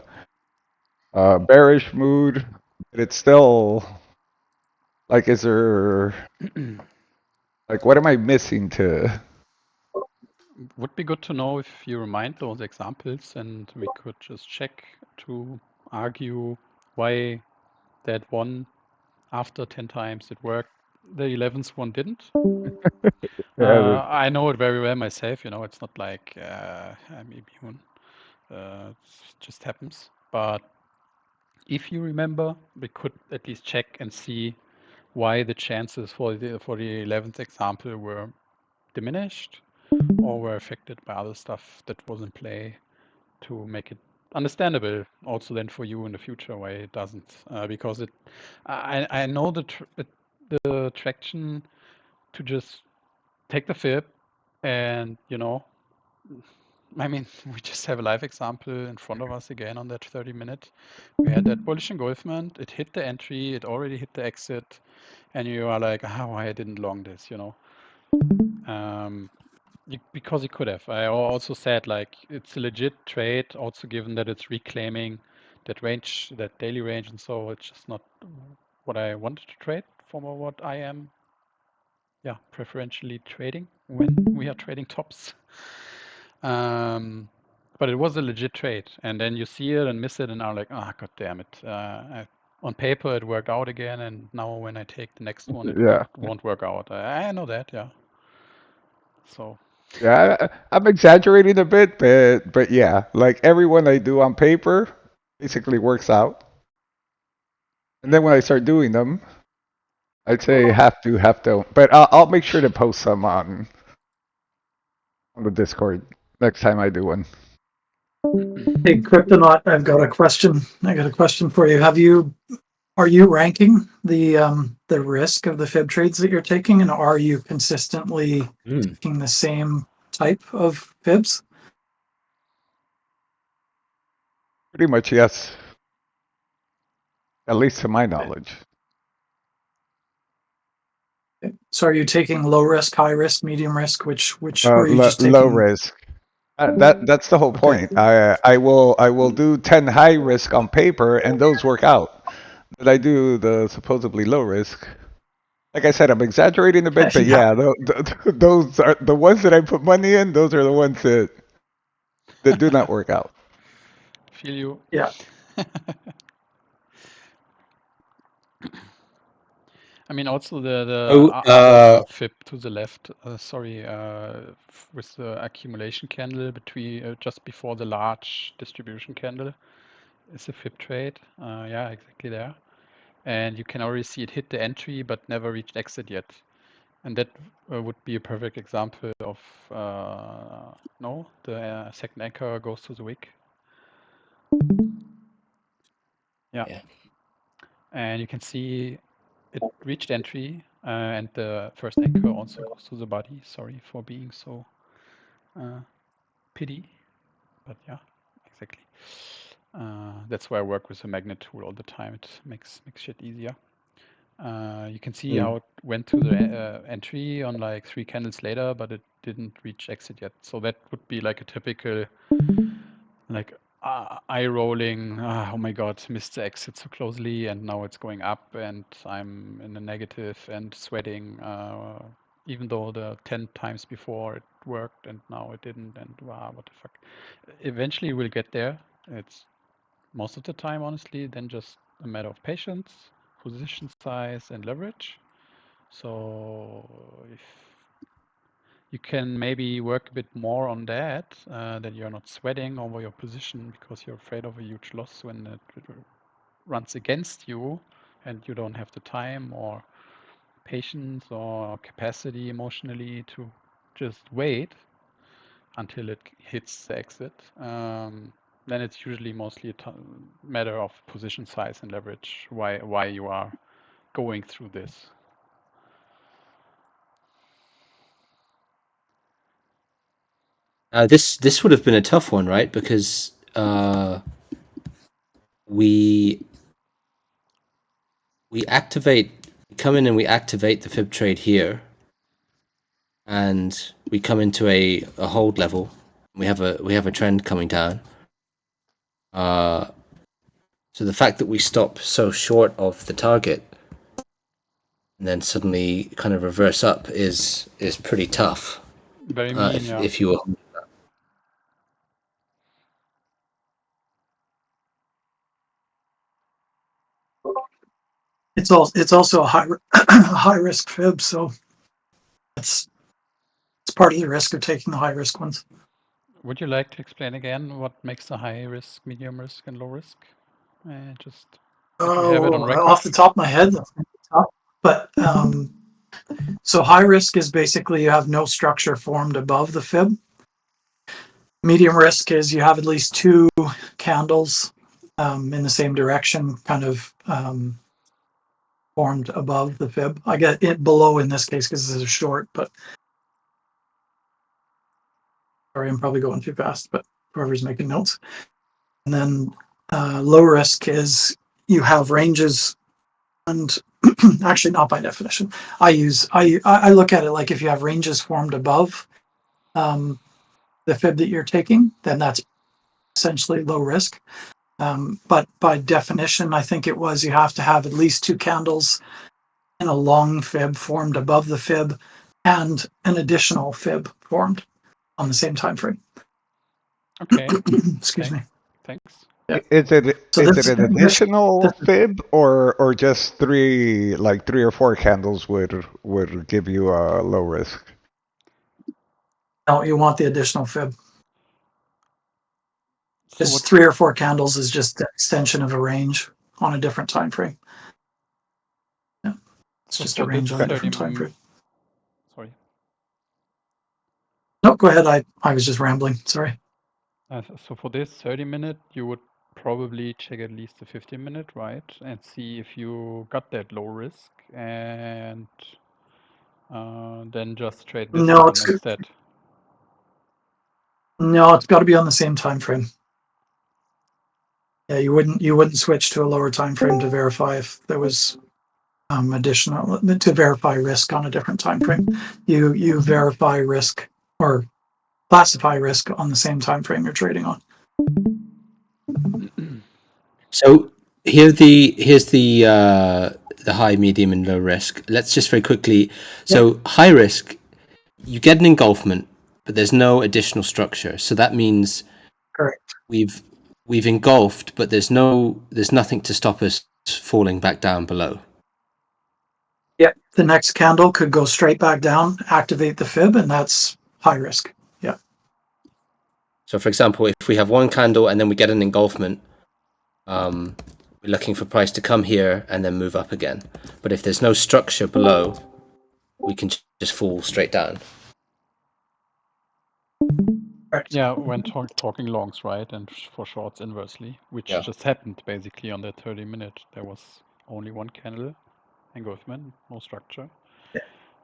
bearish mood. But it's still like, is there like, what am I missing to? would be good to know if you remind those examples, and we could just check to argue why that one after 10 times it worked, the 11th one didn't. I know it very well myself, it's not like I'm immune. It just happens. But if you remember, we could at least check and see why the chances for the 11th example were diminished or were affected by other stuff that was in play to make it understandable also then for you in the future why it doesn't, because I know the traction to just take the FIB and I mean, we just have a live example in front of us again on that 30-minute. We had that bullish engulfment, it hit the entry, it already hit the exit, and you are like, why I didn't long this, because you could have. I also said like it's a legit trade, also given that it's reclaiming that range, that daily range, and so it's just not what I wanted to trade for what I am, preferentially trading when we are trading tops. But it was a legit trade, and then you see it and miss it, and are like, god damn it! On paper it worked out again, and now when I take the next one, it won't work out. I know that, yeah. So. Yeah, I'm exaggerating a bit, but yeah, like everyone I do on paper basically works out. And then when I start doing them, I'd say have to. But I'll make sure to post some on the Discord next time I do one. Hey, Cryptonaut, I've got a question. I got a question for you. Are you ranking the risk of the FIB trades that you're taking, and are you consistently taking the same type of FIBs? Pretty much, yes. At least to my knowledge. So are you taking low risk, high risk, medium risk? Which or are you just taking low risk? That's the whole point. I will do 10 high risk on paper, and those work out. But I do the supposedly low risk. Like I said, I'm exaggerating a bit, but yeah, those are the ones that I put money in. Those are the ones that do not work out. Feel you. Yeah. I mean, also the Oh, other fib to the left, with the accumulation candle between just before the large distribution candle is a fib trade. Yeah, exactly there. And you can already see it hit the entry but never reached exit yet. And that would be a perfect example of, no, the second anchor goes to the wick. Yeah. And you can see it reached entry, and the first anchor also goes to the body. Sorry for being so pity, but yeah, exactly. That's why I work with the magnet tool all the time. It makes shit easier. You can see how it went to the entry on like 3 candles later, but it didn't reach exit yet. So that would be like a typical, like eye rolling. Oh my god, missed the exit so closely, and now it's going up, and I'm in the negative and sweating. Even though the 10 times before it worked and now it didn't, and wow, what the fuck. Eventually we'll get there. It's most of the time, honestly, then just a matter of patience, position size, and leverage. So if you can maybe work a bit more on that, that you're not sweating over your position because you're afraid of a huge loss when it runs against you and you don't have the time or patience or capacity emotionally to just wait until it hits the exit. Then it's usually mostly a matter of position size and leverage, why you are going through this. This would have been a tough one, right? Because we come in and we activate the fib trade here, and we come into a hold level. We have a trend coming down. So the fact that we stop so short of the target and then suddenly kind of reverse up is pretty tough. Very mean, yeah. If you were. It's also a high risk fib, so it's part of the risk of taking the high risk ones. Would you like to explain again what makes a high risk, medium risk, and low risk? Just if you have it on record. Off the top of my head, but so high risk is basically you have no structure formed above the fib. Medium risk is you have at least 2 candles in the same direction, kind of formed above the fib. I get it below in this case because this is short, but sorry, I'm probably going too fast, but whoever's making notes. And then low risk is you have ranges, and actually not by definition. I look at it like if you have ranges formed above the fib that you're taking, then that's essentially low risk. But by definition, I think it was you have to have at least 2 candles in a long fib formed above the fib and an additional fib formed on the same time frame. Okay. Excuse me. Thanks. Yeah. Is it an additional fib or just 3 or 4 candles would give you a low risk? No, you want the additional fib. So Because 3 or 4 candles is just an extension of a range on a different time frame. Yeah, it's So just for a range this on a different time frame. Sorry. No, go ahead. I was just rambling. Sorry. So for this 30-minute, you would probably check at least the 15-minute, right? And see if you got that low risk, and then just trade this No, one it's instead. No, it's got to be on the same time frame. Yeah, you wouldn't switch to a lower time frame to verify if there was additional to verify risk on a different time frame. You verify risk or classify risk on the same time frame you're trading on. So here's the high, medium, and low risk. Let's just very quickly. So high risk, you get an engulfment, but there's no additional structure. So that means Correct. we've engulfed, but there's nothing to stop us falling back down below. Yep. The next candle could go straight back down, activate the fib, and that's high risk. Yeah. So for example, if we have one candle and then we get an engulfment, we're looking for price to come here and then move up again. But if there's no structure below, we can just fall straight down. Correct. Yeah, when talking longs, right, and for shorts inversely, which Yeah. just happened basically on that 30-minute. There was only one candle engulfment, no structure, Yeah.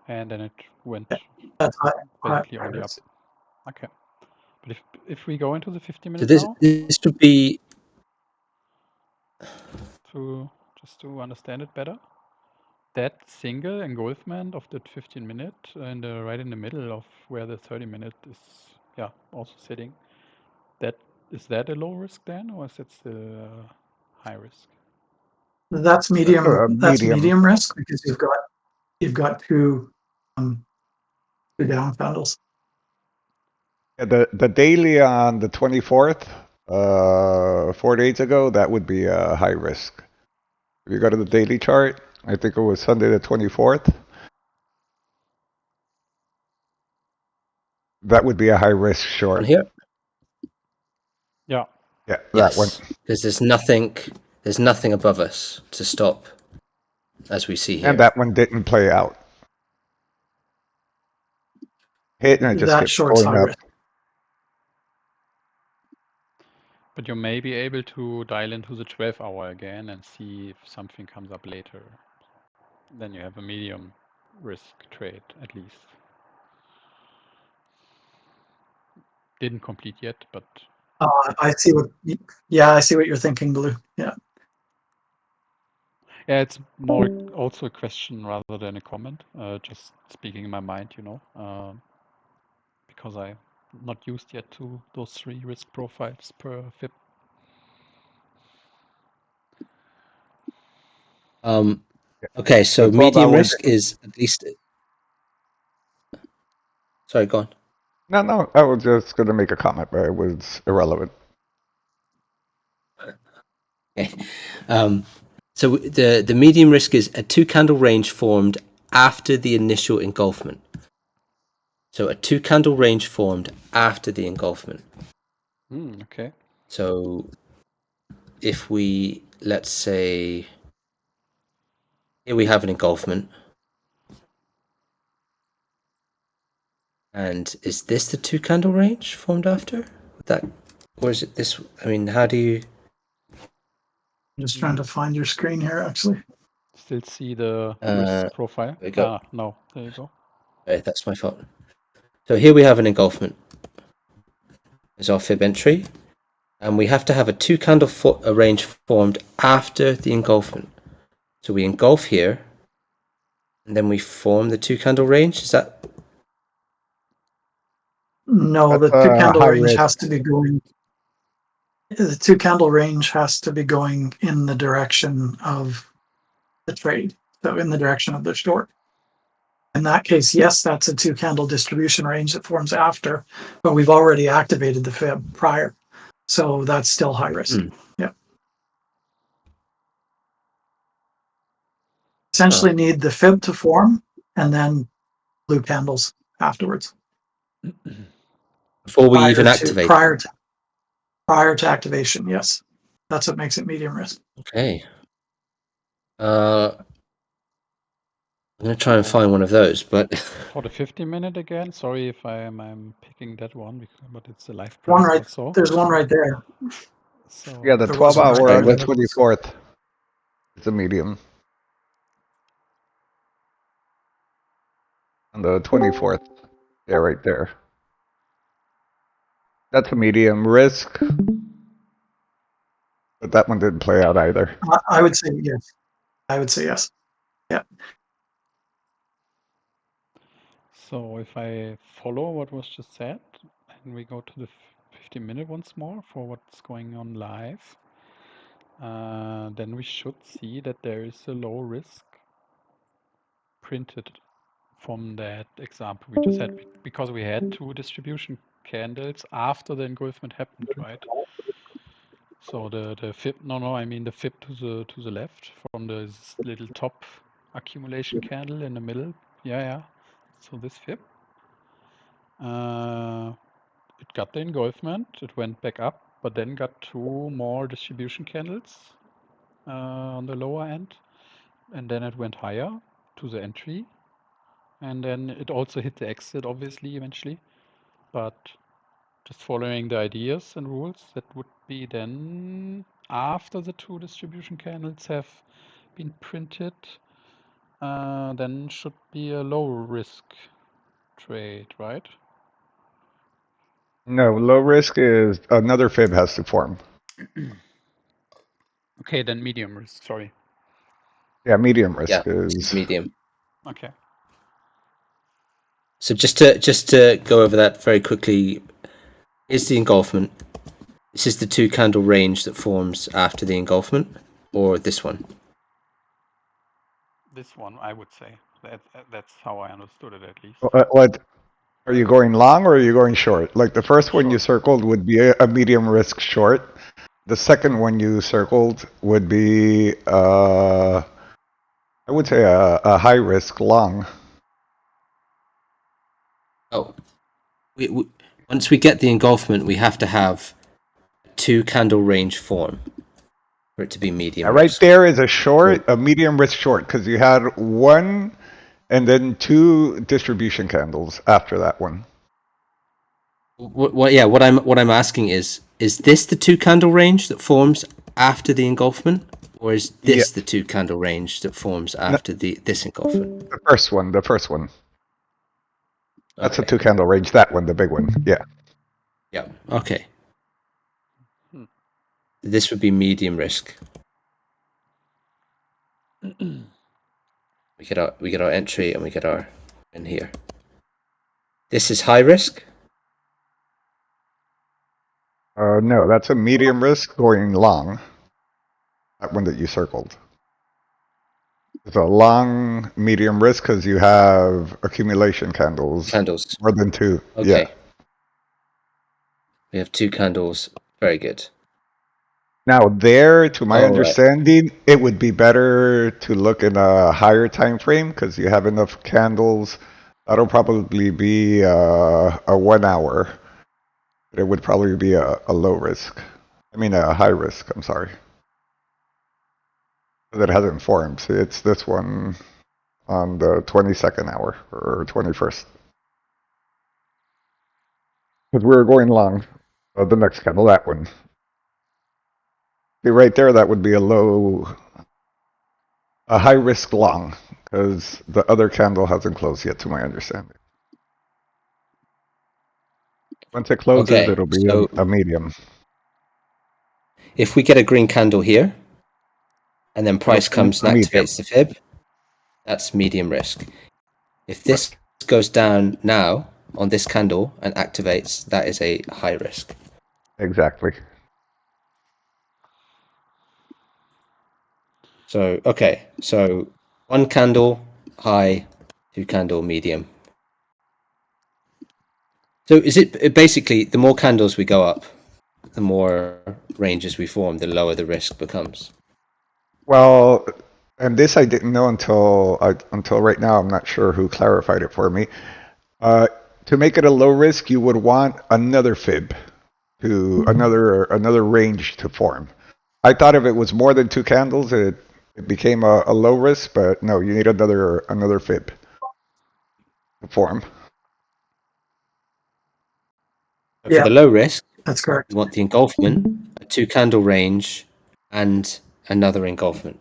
and then it went That's high. basically high only up. risk. Okay, but if we go into the 50-minute So this now, would be to just to understand it better, that single engulfment of that 15-minute and right in the middle of where the 30-minute is, yeah, also sitting. Is that a low risk then, or is it still high risk? That's medium. That's medium. medium risk because you've got two down candles. Yeah, the daily on the 24th, 4 days ago, that would be a high risk. If you go to the daily chart, I think it was Sunday the 24th. That would be a high risk on short. here. Yeah. Yeah, that one. Yes, because there's nothing above us to stop, as we see here. And that one didn't play out. Hit and it just That kept short's going high up. risk. But you may be able to dial into the 12-hour again and see if something comes up later. Then you have a medium risk trade at least. Didn't complete yet, but I see what. Yeah, I see what you're thinking, Blue. Yeah. yeah, it's more also a question rather than a comment. Just speaking in my mind, because I'm not used yet to those 3 risk profiles per FIP. Okay, so The 12 medium hour risk is at least. Sorry, go on. No, I was just going to make a comment, but it was irrelevant. Okay. So the medium risk is a 2 candle range formed after the initial engulfment. So a 2 candle range formed after the engulfment. Okay. So if we, let's say, here we have an engulfment. And is this the 2 candle range formed after that, or is it this? I mean, how do you? I'm just trying to find your screen here, actually. Still see the risk profile? There we go. No, there you go. Okay, that's my fault. So here we have an engulfment. Is our fib entry, and we have to have a 2 candle range formed after the engulfment. So we engulf here, and then we form the 2 candle range. Is that? No, That's, the 2 candle high range risk. has to be going. The 2 candle range has to be going in the direction of the trade, so in the direction of the short. In that case, yes, that's a 2 candle distribution range that forms after, but we've already activated the fib prior, so that's still high risk. Yeah. Essentially, need the fib to form and then blue candles afterwards. Before we even activate. Prior to activation, yes. That's what makes it medium risk. Okay. I'm gonna try and find one of those, but For the 50-minute again, sorry if I'm picking that one, but it's the live One price right, also. there's one right there. So Yeah, the There was 12 one hour right on the there. 24th. It's a medium. On the 24th. Yeah, right there. That's a medium risk. But that one didn't play out either. I would say yes. I would say yes. Yeah. So if I follow what was just said, Can we go to the 15-minute once more for what's going on live? Then we should see that there is a low risk printed from that example we just had, because we had 2 distribution candles after the engulfment happened, right? So the fib, I mean the fib to the left from the little top accumulation candle in the middle. Yeah. So this fib, it got the engulfment, it went back up, but then got 2 more distribution candles on the lower end, and then it went higher to the entry, and then it also hit the exit, obviously, eventually. But just following the ideas and rules, that would be then after the 2 distribution candles have been printed, then should be a low risk trade, right? No, low risk is another fib has to form. Okay, then medium risk, sorry. Yeah, medium risk Yeah, is. medium. Okay. So just to go over that very quickly, is the engulfment. This is the 2 candle range that forms after the engulfment, or this one? This one, I would say. That's how I understood it, at least. What are you going long or are you going short? Like the first one you Short. circled would be a medium risk short. The second one you circled would be, I would say a high risk long. Oh, we once we get the engulfment, we have to have 2 candle range form for it to be medium Yeah, right risk. there is a short, a medium risk short, because you had 1 and then 2 distribution candles after that one. What I'm asking is this the 2 candle range that forms after the engulfment, or is this the 2 candle range that forms after this engulfment? The first one. That's a Okay. 2 candle range. That one, the big one. Yeah. Yeah. Okay. This would be medium risk. We get our entry and we get our in here. This is high risk. No, that's a medium risk going long. That one that you circled. It's a long medium risk because you have accumulation candles. Candles. More than 2. Okay. Yeah. We have 2 candles. Very good. Now there, to my All right. understanding, it would be better to look in a higher time frame because you have enough candles. That'll probably be a 1 hour. It would probably be a low risk. I mean a high risk, I'm sorry. That hasn't formed. It's this one on the 22nd hour or 21st. Because we were going long. The next candle, that one. See right there, that would be a high risk long, because the other candle hasn't closed yet, to my understanding. Once it closes, Okay, it'll be so a medium. if we get a green candle here, and then price comes and medium. activates the fib, that's medium risk. If this goes down now on this candle and activates, that is a high risk. Exactly. So, okay, so 1 candle high, 2 candle medium. So is it basically the more candles we go up, the more ranges we form, the lower the risk becomes? Well, and this I didn't know until right now. I'm not sure who clarified it for me. To make it a low risk, you would want another fib to another range to form. I thought if it was more than 2 candles, it became a low risk, but no, you need another fib to form. For the low risk, That's correct. you want the engulfment, a 2 candle range, and another engulfment.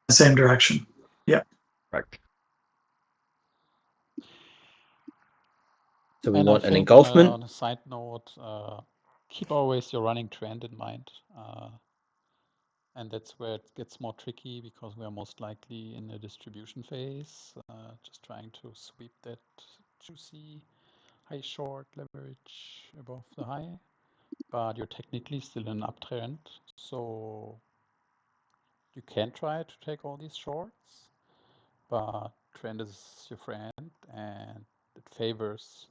The same direction. Yeah. Correct. So we And want I an think engulfment. on a side note, keep always your running trend in mind. And that's where it gets more tricky because we are most likely in a distribution phase, just trying to sweep that juicy high short leverage above the high, but you're technically still in an uptrend, so you can try to take all these shorts, but trend is your friend and it favors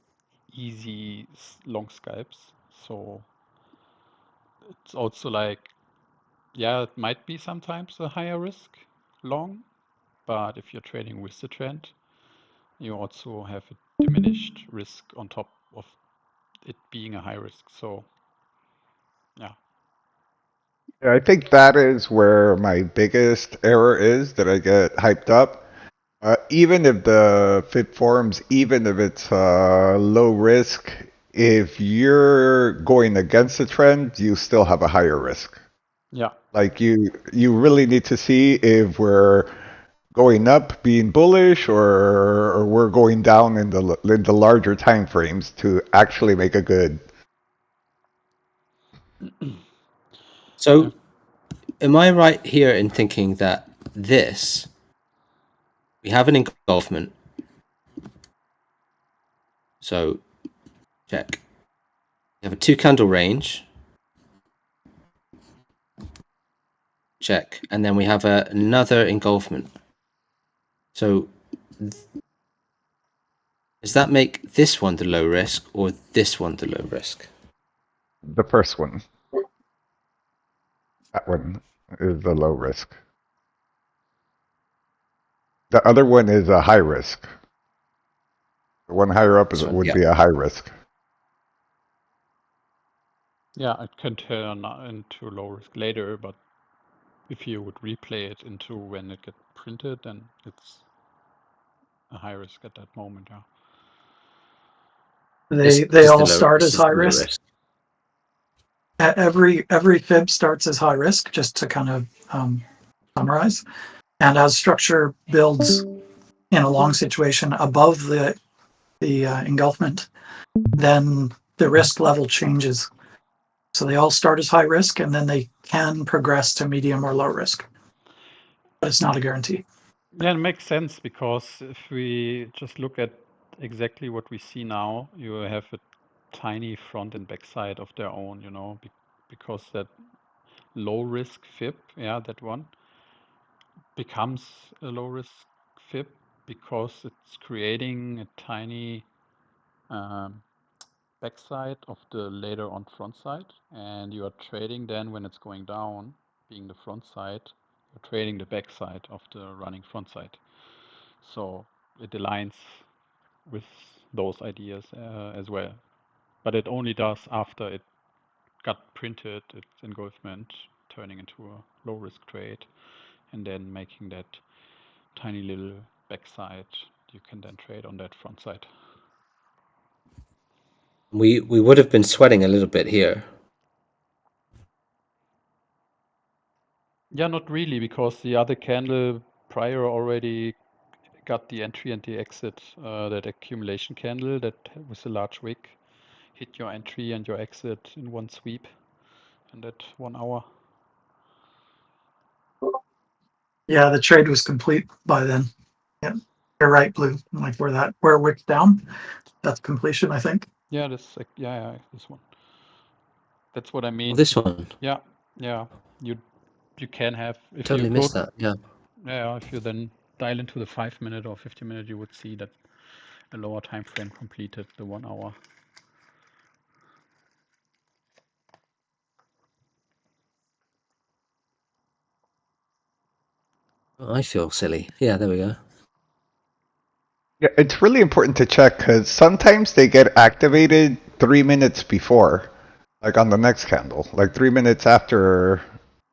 easy long scalps. So it's also like, yeah, it might be sometimes a higher risk long, but if you're trading with the trend, you also have a diminished risk on top of it being a high risk. So yeah. Yeah, I think that is where my biggest error is, that I get hyped up. Even if the fit forms, even if it's low risk, if you're going against the trend, you still have a higher risk. Yeah. Like you really need to see if we're going up, being bullish, or we're going down in the larger time frames to actually make a good. So, am I right here in thinking that this, we have an engulfment. So, check. We have a 2-candle range. Check. And then we have another engulfment. So, does that make this one the low risk or this one the low risk? The first one. That one is the low risk. The other one is a high risk. The one higher up would be a high risk. Yeah, it can turn into low risk later, but if you would replay it into when it gets printed, then it's a high risk at that moment. Yeah. They all start as high risk. Every fib starts as high risk, just to kind of summarize. And as structure builds in a long situation above the engulfment, then the risk level changes. So they all start as high risk, and then they can progress to medium or low risk. But it's not a guarantee. Yeah, it makes sense, because if we just look at exactly what we see now, you have a tiny front and back side of their own, you know, because that low risk fib, yeah, that one becomes a low risk fib because it's creating a tiny backside of the later on front side, and you are trading then when it's going down, being the front side, you're trading the backside of the running front side. So it aligns with those ideas as well. But it only does after it got printed, its engulfment, turning into a low risk trade, and then making that tiny little backside you can then trade on that front side. We would have been sweating a little bit here. Yeah, not really, because the other candle prior already got the entry and the exit. That accumulation candle that with a large wick hit your entry and your exit in one sweep in that 1 hour. Yeah, the trade was complete by then. Yeah, you're right, Blue. Like where wick's down, that's completion, I think. Yeah, this one. That's what I mean. Well, this one. Yeah. You can have, if Totally you missed go, that. Yeah. Yeah, if you then dial into the 5-minute or 50-minute, you would see that a lower time frame completed the 1 hour. I feel silly. Yeah, there we go. Yeah, it's really important to check because sometimes they get activated 3 minutes before, like on the next candle, like 3 minutes after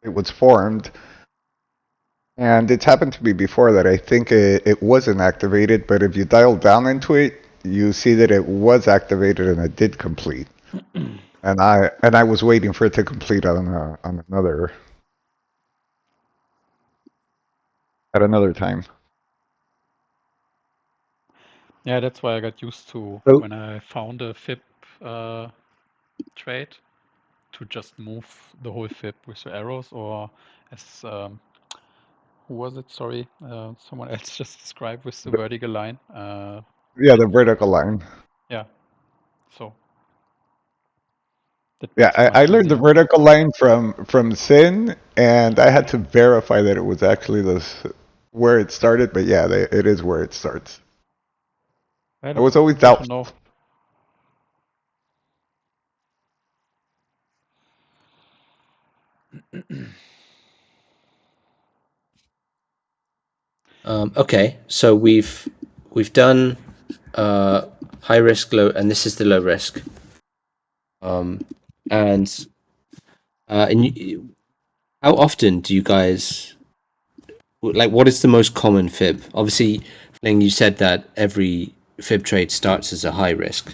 it was formed. And it's happened to me before that I think it wasn't activated, but if you dial down into it, you see that it was activated and it did complete. and I was waiting for it to complete on another at another time. Yeah, that's why I got used to Oh. when I found a fib trade to just move the whole fib with the arrows, or as who was it? Sorry, someone else just described with the vertical line. Yeah, the vertical line. Yeah. So that Yeah, makes it I much learned the easier. vertical line from Sin, and I had to verify that it was actually where it started. But yeah, it is where it starts. Yeah, I was always good to doubtful. know. Okay, so we've done high risk, low, and this is the low risk. And how often do you guys like? What is the most common fib? Obviously, Ling, you said that every fib trade starts as a high risk.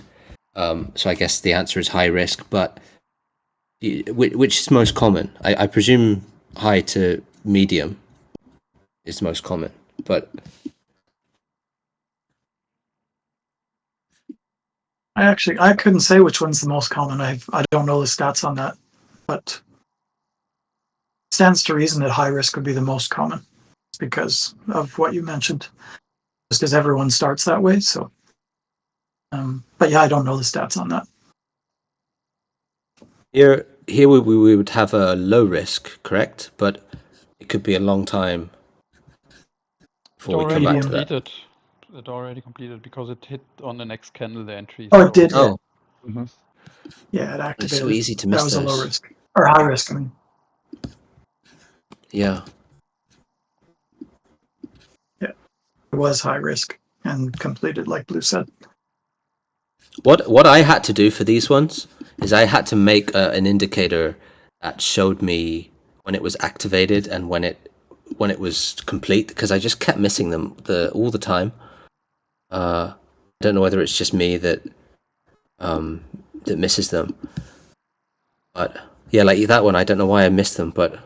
So I guess the answer is high risk. But which is most common? I presume high to medium is most common, but I couldn't say which one's the most common. I don't know the stats on that, but it stands to reason that high risk would be the most common because of what you mentioned, just because everyone starts that way. So, but yeah, I don't know the stats on that. here we would have a low risk, correct? But it could be a long time It before we come already back to that. completed. It already completed because it hit on the next candle the entry. Oh, So it did hit. Oh, Yeah, it it's activated. so easy to That miss was a low those. risk or high risk. I mean, Yeah. it was high risk and completed, like Blue said. What I had to do for these ones is I had to make an indicator that showed me when it was activated and when it was complete, because I just kept missing them all the time. I don't know whether it's just me that misses them, but yeah, like that one, I don't know why I missed them, but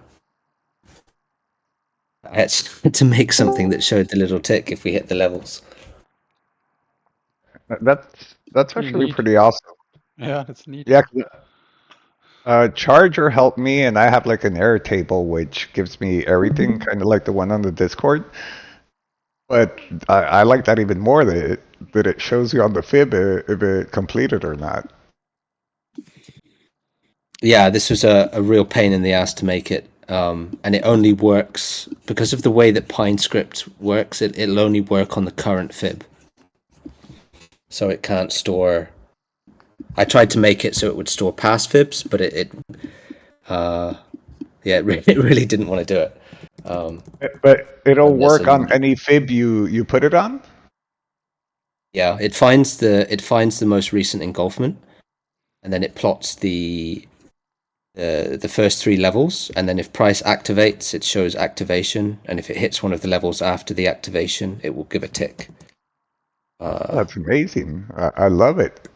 I had to make something that showed the little tick if we hit the levels. That's pretty actually neat. pretty awesome. Yeah, that's neat. Yeah, 'cause, Charger helped me, and I have like an error table which gives me everything, kind of like the one on the Discord. But I like that even more that it shows you on the fib if it completed or not. Yeah, this was a real pain in the ass to make it. And it only works because of the way that PineScript works. It'll only work on the current fib, so it can't store. I tried to make it so it would store past fibs, but it really didn't want to do it. But it'll Unless work on any fib you put it on. yeah, it finds the most recent engulfment, and then it plots the first three levels, and then if price activates, it shows activation, and if it hits one of the levels after the activation, it will give a tick. That's amazing. I love it.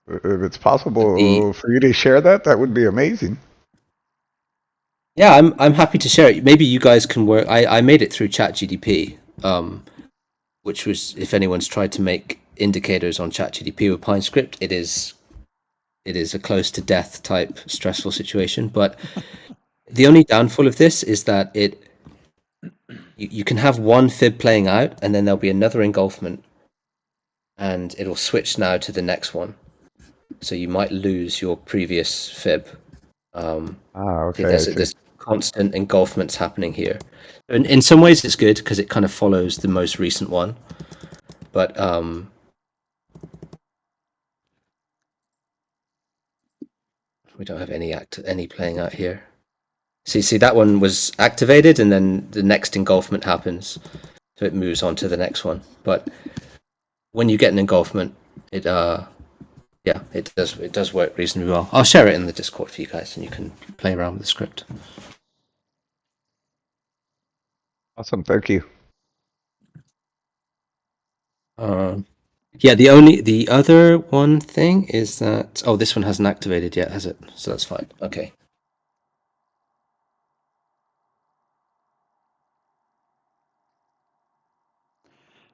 If it's possible The for you to share that, that would be amazing. Yeah, I'm happy to share it. Maybe you guys can work. I made it through ChatGDP, which was, if anyone's tried to make indicators on ChatGDP with PineScript, it is a close to death type stressful situation. But the only downfall of this is that you can have one fib playing out, and then there'll be another engulfment, and it'll switch now to the next one. So you might lose your previous fib. Okay, I see. There's constant engulfments happening here. In some ways, it's good because it kind of follows the most recent one, but we don't have any playing out here. See, that one was activated, and then the next engulfment happens, so it moves on to the next one. But when you get an engulfment, it does work reasonably well. I'll share it in the Discord for you guys, and you can play around with the script. Awesome, thank you. Yeah, the other one thing is that this one hasn't activated yet, has it? So that's fine. Okay.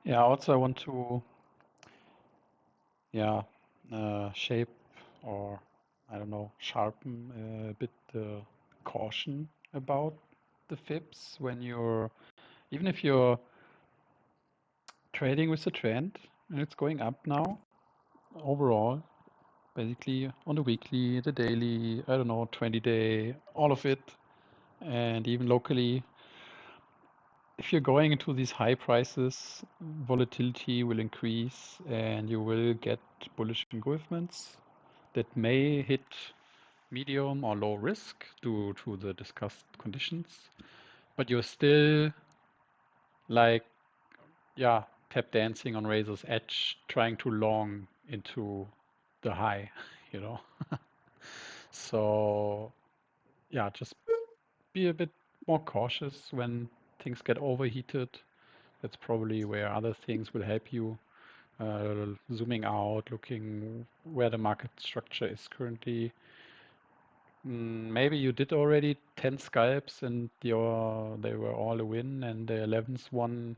Yeah, also I want to shape, or I don't know, sharpen a bit the caution about the fibs when even if you're trading with the trend, And it's going up now overall, basically on the weekly, the daily, I don't know, 20-day, all of it. And even locally, if you're going into these high prices, volatility will increase and you will get bullish engulfments that may hit medium or low risk due to the discussed conditions. But you're still like, yeah, tap dancing on razor's edge, trying to long into the high, you know. So yeah, just be a bit more cautious when things get overheated. That's probably where other things will help you. Zooming out, looking where the market structure is currently. Maybe you did already 10 scalps and they were all a win, and the 11th one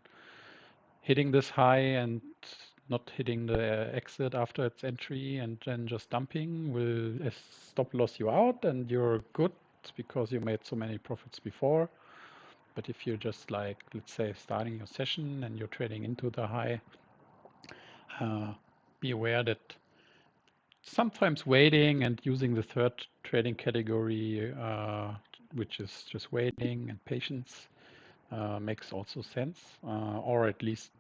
hitting this high and not hitting the exit after its entry and then just dumping will stop loss you out, and you're good because you made so many profits before. But if you're just like, let's say, starting your session and you're trading into the high, be aware that sometimes waiting and using the third trading category, which is just waiting and patience, makes also sense, or at least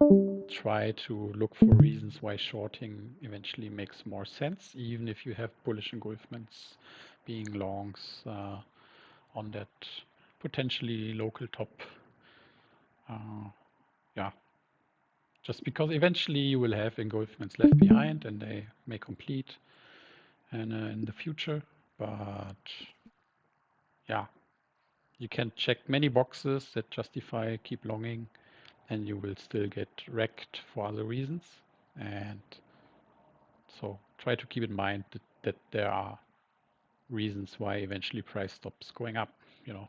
try to look for reasons why shorting eventually makes more sense, even if you have bullish engulfments being longs on that potentially local top. Yeah, just because eventually you will have engulfments left behind and they may complete and in the future. But yeah, you can check many boxes that justify keep longing, and you will still get wrecked for other reasons. And so try to keep in mind that there are reasons why eventually price stops going up, you know.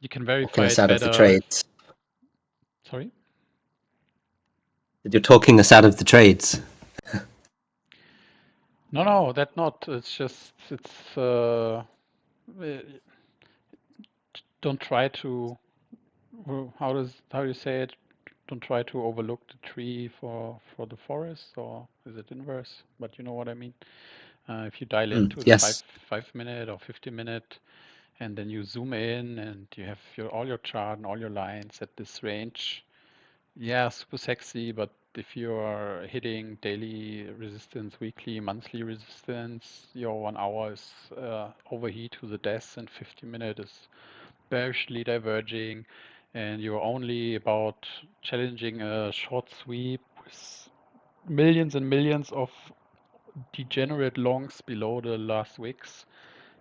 You can verify Talking us it out of the better. trades. Sorry? You're talking us out of the trades. No, that not. It's just, don't try to, how do you say it? Don't try to overlook the tree for the forest, or is it inverse? But you know what I mean. If you dial into the Yes. 5 minute or 50-minute, and then you zoom in and you have all your chart and all your lines at this range, yeah, super sexy. But if you are hitting daily resistance, weekly, monthly resistance, your 1 hour is overheat to the death, and 50-minute is bearishly diverging, and you're only about challenging a short sweep with millions and millions of degenerate longs below the last wicks,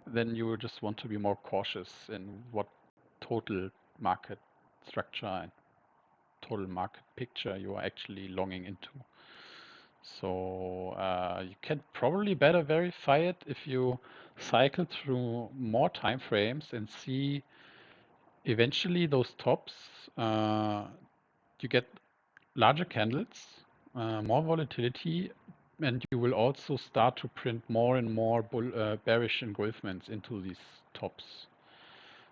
then you just want to be more cautious in what total market structure and total market picture you are actually longing into. So you can probably better verify it if you cycle through more time frames and see eventually those tops, you get larger candles, more volatility, and you will also start to print more and more bearish engulfments into these tops.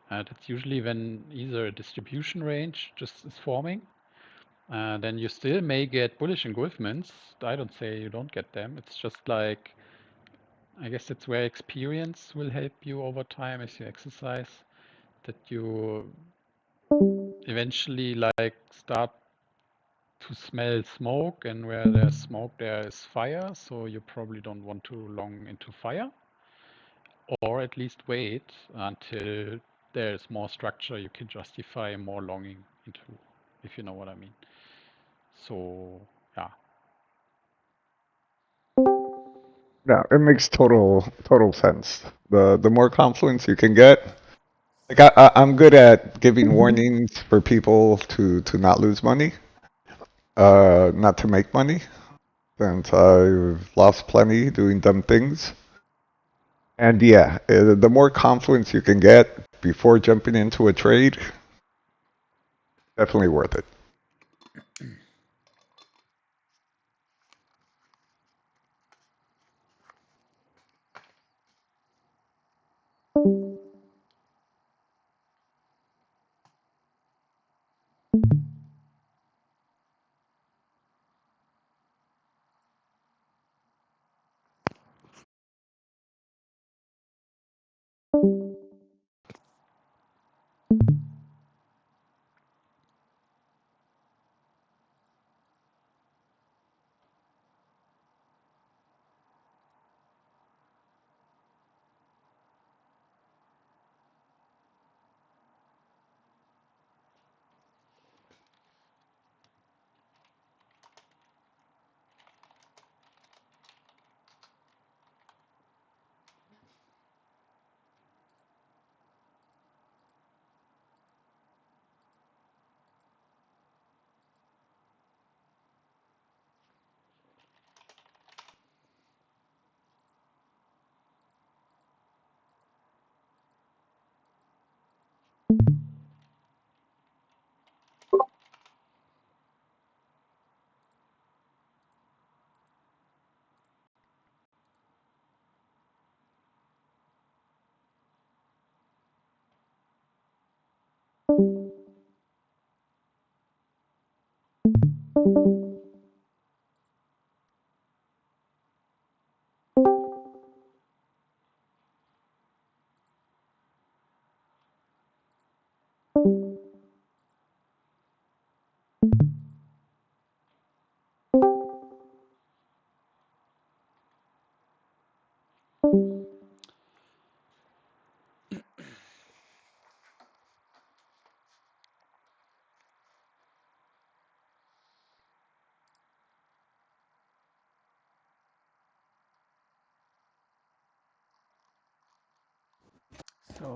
That's usually when either a distribution range just is forming. Then you still may get bullish engulfments. I don't say you don't get them. It's just like, I guess that's where experience will help you over time as you exercise, that you eventually like start to smell smoke, and where there's smoke there is fire, so you probably don't want to long into fire, or at least wait until there's more structure you can justify more longing into, if you know what I mean. So yeah. Yeah, it makes total sense. The more confluence you can get, like I'm good at giving warnings for people to not lose money, not to make money, since I've lost plenty doing dumb things. And yeah, the more confluence you can get before jumping into a trade, definitely worth it. So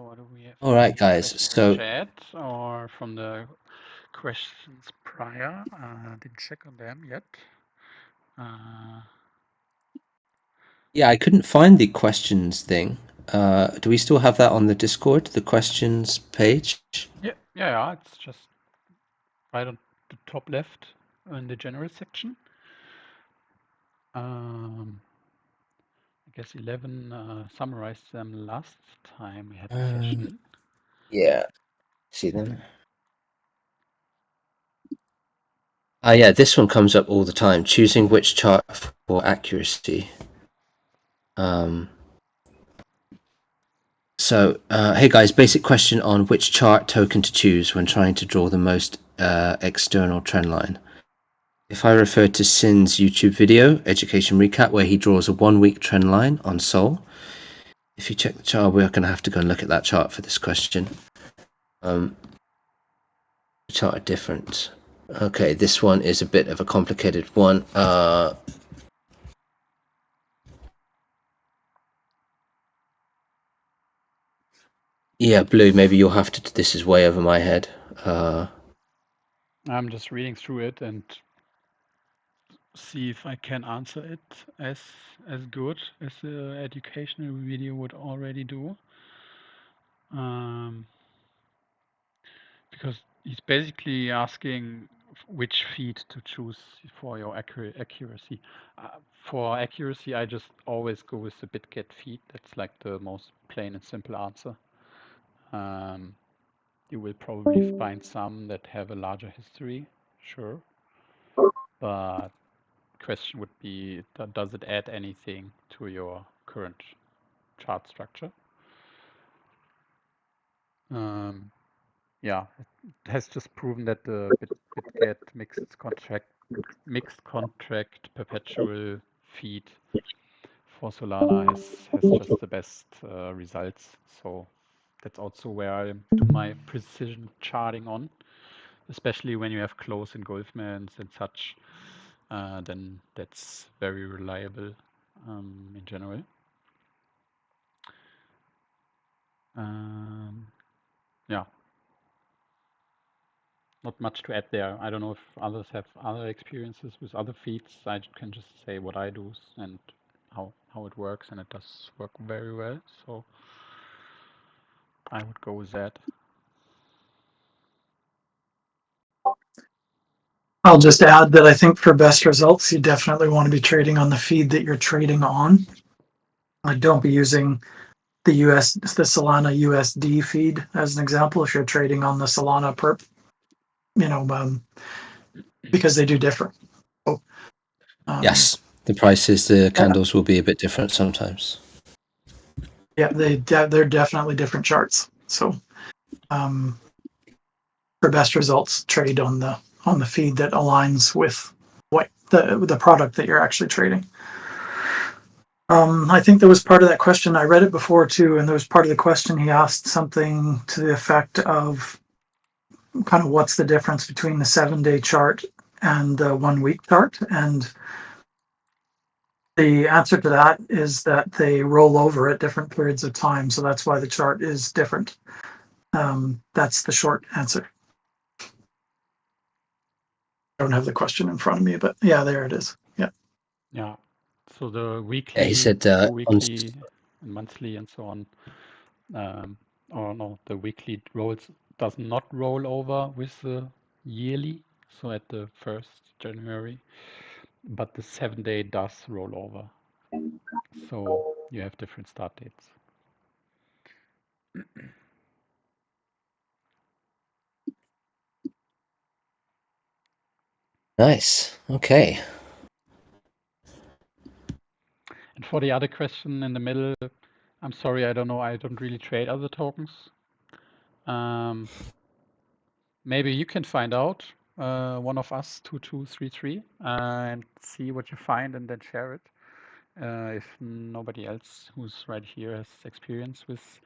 what do we have? All right, Any guys. questions in So chat or from the questions prior? Didn't check on them yet. yeah, I couldn't find the questions thing. Do we still have that on the Discord, the questions page? Yeah, it's just right on the top left in the general section. I guess 11 summarized them last time we had the session. Yeah. See them? Yeah, this one comes up all the time. Choosing which chart for accuracy. So, hey guys, basic question on which chart token to choose when trying to draw the most external trend line. If I refer to Sin's YouTube video, Education Recap, where he draws a 1 week trend line on Sol, if you check the chart, we're going to have to go and look at that chart for this question. The chart are different. Okay, this one is a bit of a complicated one. Yeah, Blue, maybe you'll have to, this is way over my head. I'm just reading through it and see if I can answer it as good as the educational video would already do. Because he's basically asking which feed to choose for your accuracy. For accuracy, I just always go with the BitGet feed. That's like the most plain and simple answer. You will probably find some that have a larger history, sure. But question would be, does it add anything to your current chart structure? Yeah, it has just proven that the BitGet mixed contract perpetual feed for Solana has just the best results. So that's also where I do my precision charting on, especially when you have close engulfments and such. Then that's very reliable in general. Yeah, not much to add there. I don't know if others have other experiences with other feeds. I can just say what I do and how it works, and it does work very well. So I would go with that. I'll just add that I think for best results, you definitely want to be trading on the feed that you're trading on. Like, don't be using the Solana USD feed as an example if you're trading on the Solana perp, because they do differ. So, Yes, the prices, the candles will be a bit different sometimes. Yeah, they're definitely different charts. So, for best results, trade on the feed that aligns with what the product that you're actually trading. I think there was part of that question. I read it before too, and there was part of the question he asked something to the effect of kind of what's the difference between the 7-day chart and the 1 week chart, and the answer to that is that they roll over at different periods of time, so that's why the chart is different. That's the short answer. I don't have the question in front of me, but yeah, there it is. Yeah. Yeah. So the weekly, Yeah, he said weekly, and monthly, and so on. Or no, the weekly rolls does not roll over with the yearly. So at the 1st January, but the 7-day does roll over. So you have different start dates. Nice. Okay. And for the other question in the middle, I'm sorry, I don't know. I don't really trade other tokens. Maybe you can find out, one of us, 2233, and see what you find and then share it. If nobody else who's right here has experience with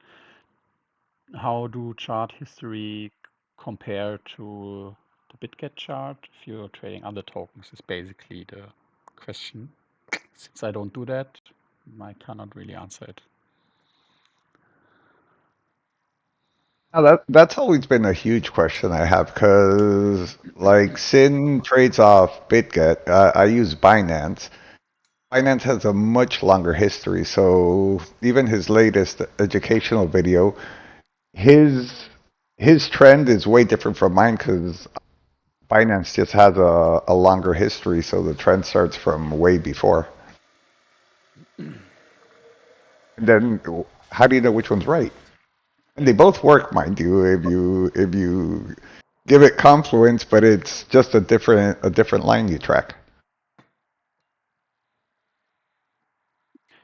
how do chart history compare to the BitGet chart if you're trading other tokens is basically the question. Since I don't do that, I cannot really answer it. Now that's always been a huge question I have because like Sin trades off BitGet. I use Binance. Binance has a much longer history, so even his latest educational video, his his trend is way different from mine because Binance just has a longer history, so the trend starts from way before. And then how do you know which one's right? And they both work, mind you, if you give it Confluence, but it's just a different line you track.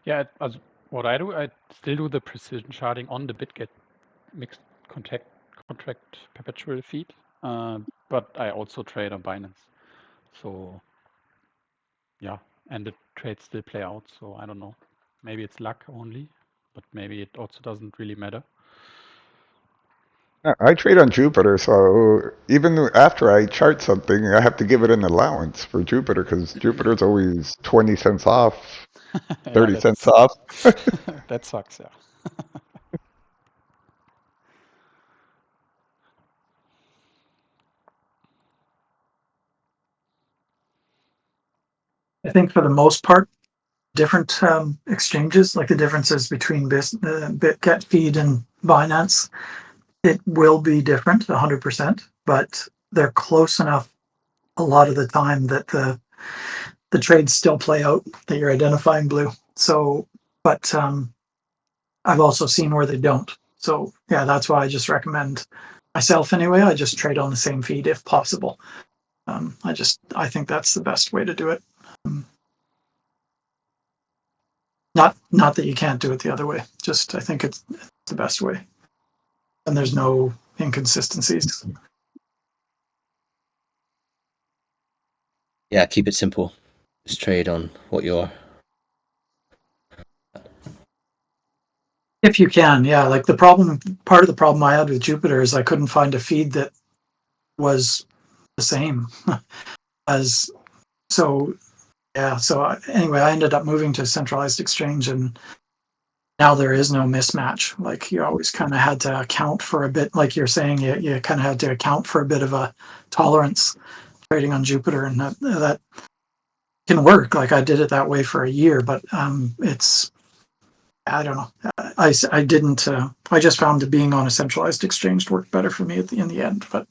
Yeah, what I do, I still do the precision charting on the BitGet mixed contract perpetual feed, but I also trade on Binance. So yeah, and the trades still play out. So I don't know. Maybe it's luck only, but maybe it also doesn't really matter. I trade on Jupiter, so even after I chart something, I have to give it an allowance for Jupiter because Jupiter's always 20 cents off, Yeah, 30 cents off. that sucks. Yeah. I think for the most part, different exchanges, like the differences between BitGet feed and Binance, it will be different 100%, but they're close enough a lot of the time that the trades still play out that you're identifying blue. So, but I've also seen where they don't. So yeah, that's why I just recommend myself anyway. I just trade on the same feed if possible. I think that's the best way to do it. Not that you can't do it the other way. Just I think it's the best way, and there's no inconsistencies. Yeah, keep it simple. Just trade on what you're. If you can, yeah. Like part of the problem I had with Jupiter is I couldn't find a feed that was the same as so. Yeah. So anyway, I ended up moving to a centralized exchange, and now there is no mismatch. Like you always kind of had to account for a bit, like you're saying, you kind of had to account for a bit of a tolerance trading on Jupiter, and that can work. Like I did it that way for a year, but it's I don't know. I didn't. I just found that being on a centralized exchange worked better for me in the end. But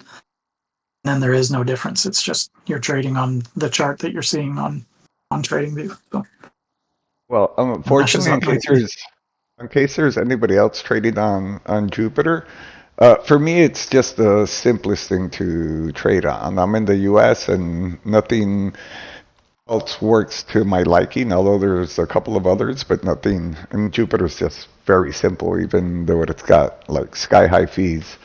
then there is no difference. It's just you're trading on the chart that you're seeing on TradingView. So Well, it matches unfortunately, up nicely. in case there's anybody else trading on Jupiter, for me it's just the simplest thing to trade on. I'm in the U.S. and nothing else works to my liking, although there's a couple of others, but nothing. And Jupiter's just very simple, even though it's got like sky high fees.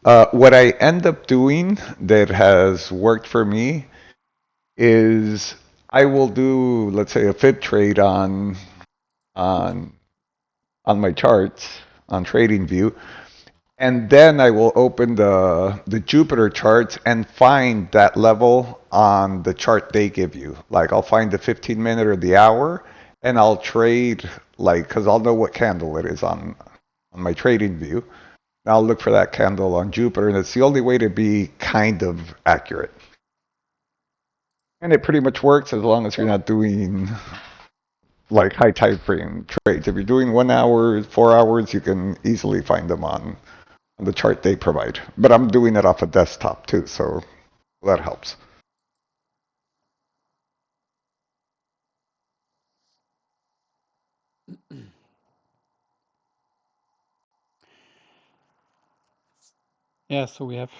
What I end up doing that has worked for me is I will do, let's say, a fib trade on on my charts on TradingView, and then I will open the Jupiter charts and find that level on the chart they give you. Like I'll find the 15-minute or the hour, and I'll trade like because I'll know what candle it is on my TradingView. And I'll look for that candle on Jupiter, and it's the only way to be kind of accurate. And it pretty much works as long as you're not doing like high time frame trades. If you're doing 1 hour, 4 hours, you can easily find them on the chart they provide. But I'm doing it off a desktop too, so that helps. Yeah, so we have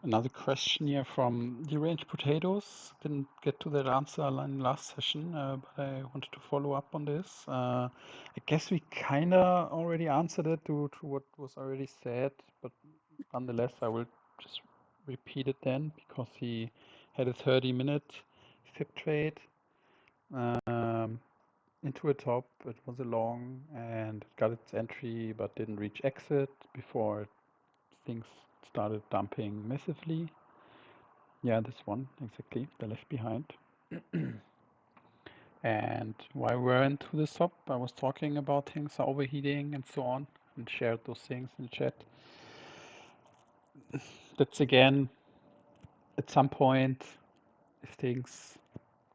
Another question here from Deranged Potatoes. Didn't get to that answer in last session, but I wanted to follow up on this. I guess we kind of already answered it to what was already said, but nonetheless, I will just repeat it then because he had a 30-minute fib trade into a top. It was a long and it got its entry but didn't reach exit before things started dumping massively. Yeah, this one, exactly, the left behind. And while we're into the top, I was talking about things overheating and so on, and shared those things in the chat. That's again, at some point, if things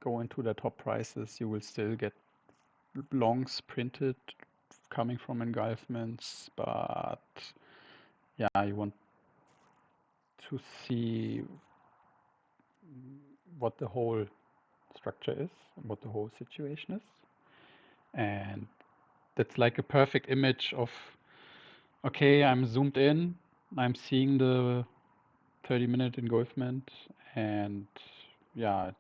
go into the top prices, you will still get longs printed coming from engulfments, but yeah, you want to see what the whole structure is, what the whole situation is. And that's like a perfect image of, okay, I'm zoomed in, I'm seeing the 30-minute engulfment, and yeah,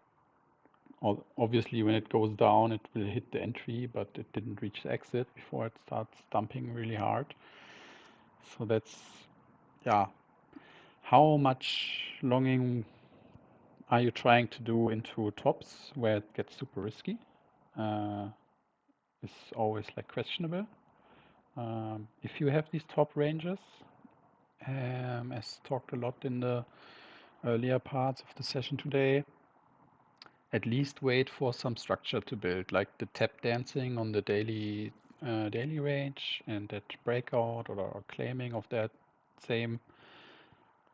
obviously when it goes down, it will hit the entry, but it didn't reach the exit before it starts dumping really hard. So that's, yeah, how much longing are you trying to do into tops where it gets super risky? Is always like questionable. If you have these top ranges, as talked a lot in the earlier parts of the session today, at least wait for some structure to build, like the tap dancing on the daily range and that breakout or claiming of that same.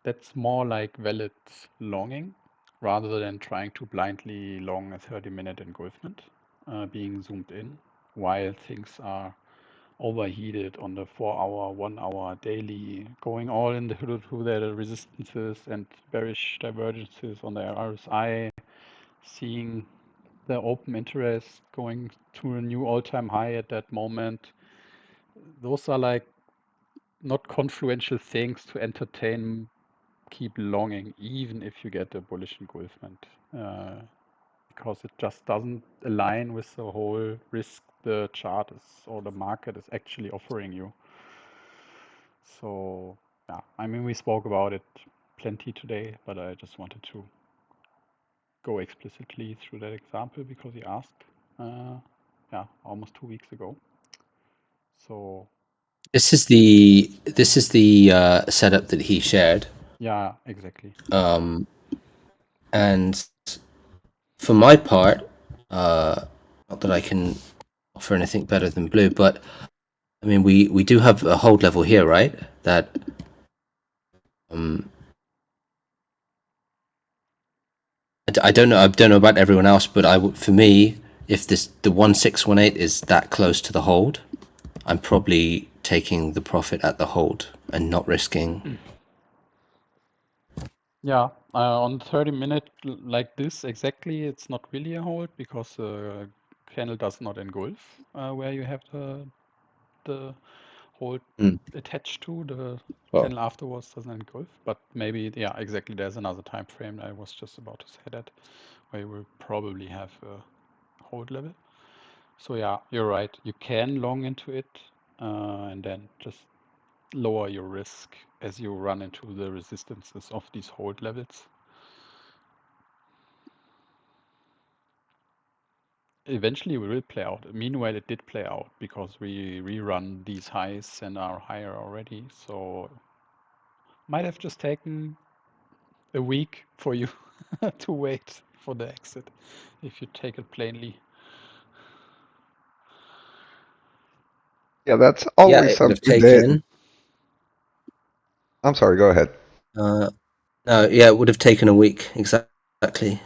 That's more like valid longing rather than trying to blindly long a 30-minute engulfment, being zoomed in while things are overheated on the 4-hour, 1-hour daily, going all in through their resistances and bearish divergences on the RSI, seeing the open interest going to a new all-time high at that moment. Those are like not confluential things to entertain, keep longing, even if you get a bullish engulfment, because it just doesn't align with the whole risk the chart is or the market is actually offering you. So yeah, I mean, we spoke about it plenty today, but I just wanted to go explicitly through that example because he asked, yeah, almost 2 weeks ago. So This is the setup that he shared. yeah, exactly. And for my part, not that I can offer anything better than Blue, but I mean, we do have a hold level here, right? That I don't know about everyone else, but for me, if the 1618 is that close to the hold, I'm probably taking the profit at the hold and not risking. Yeah, on 30-minute like this exactly, it's not really a hold because the candle does not engulf where you have the hold attached to the candle afterwards doesn't engulf. But maybe, yeah, exactly. There's another time frame. I was just about to say that where you will probably have a hold level. So yeah, you're right. You can long into it and then just lower your risk as you run into the resistances of these hold levels. Eventually it will play out. Meanwhile, it did play out because we rerun these highs and are higher already. So might have just taken a week for you to wait for the exit if you take it plainly. Yeah, that's always it would have something that. taken. I'm sorry, go ahead. No, yeah, it would have taken a week exactly.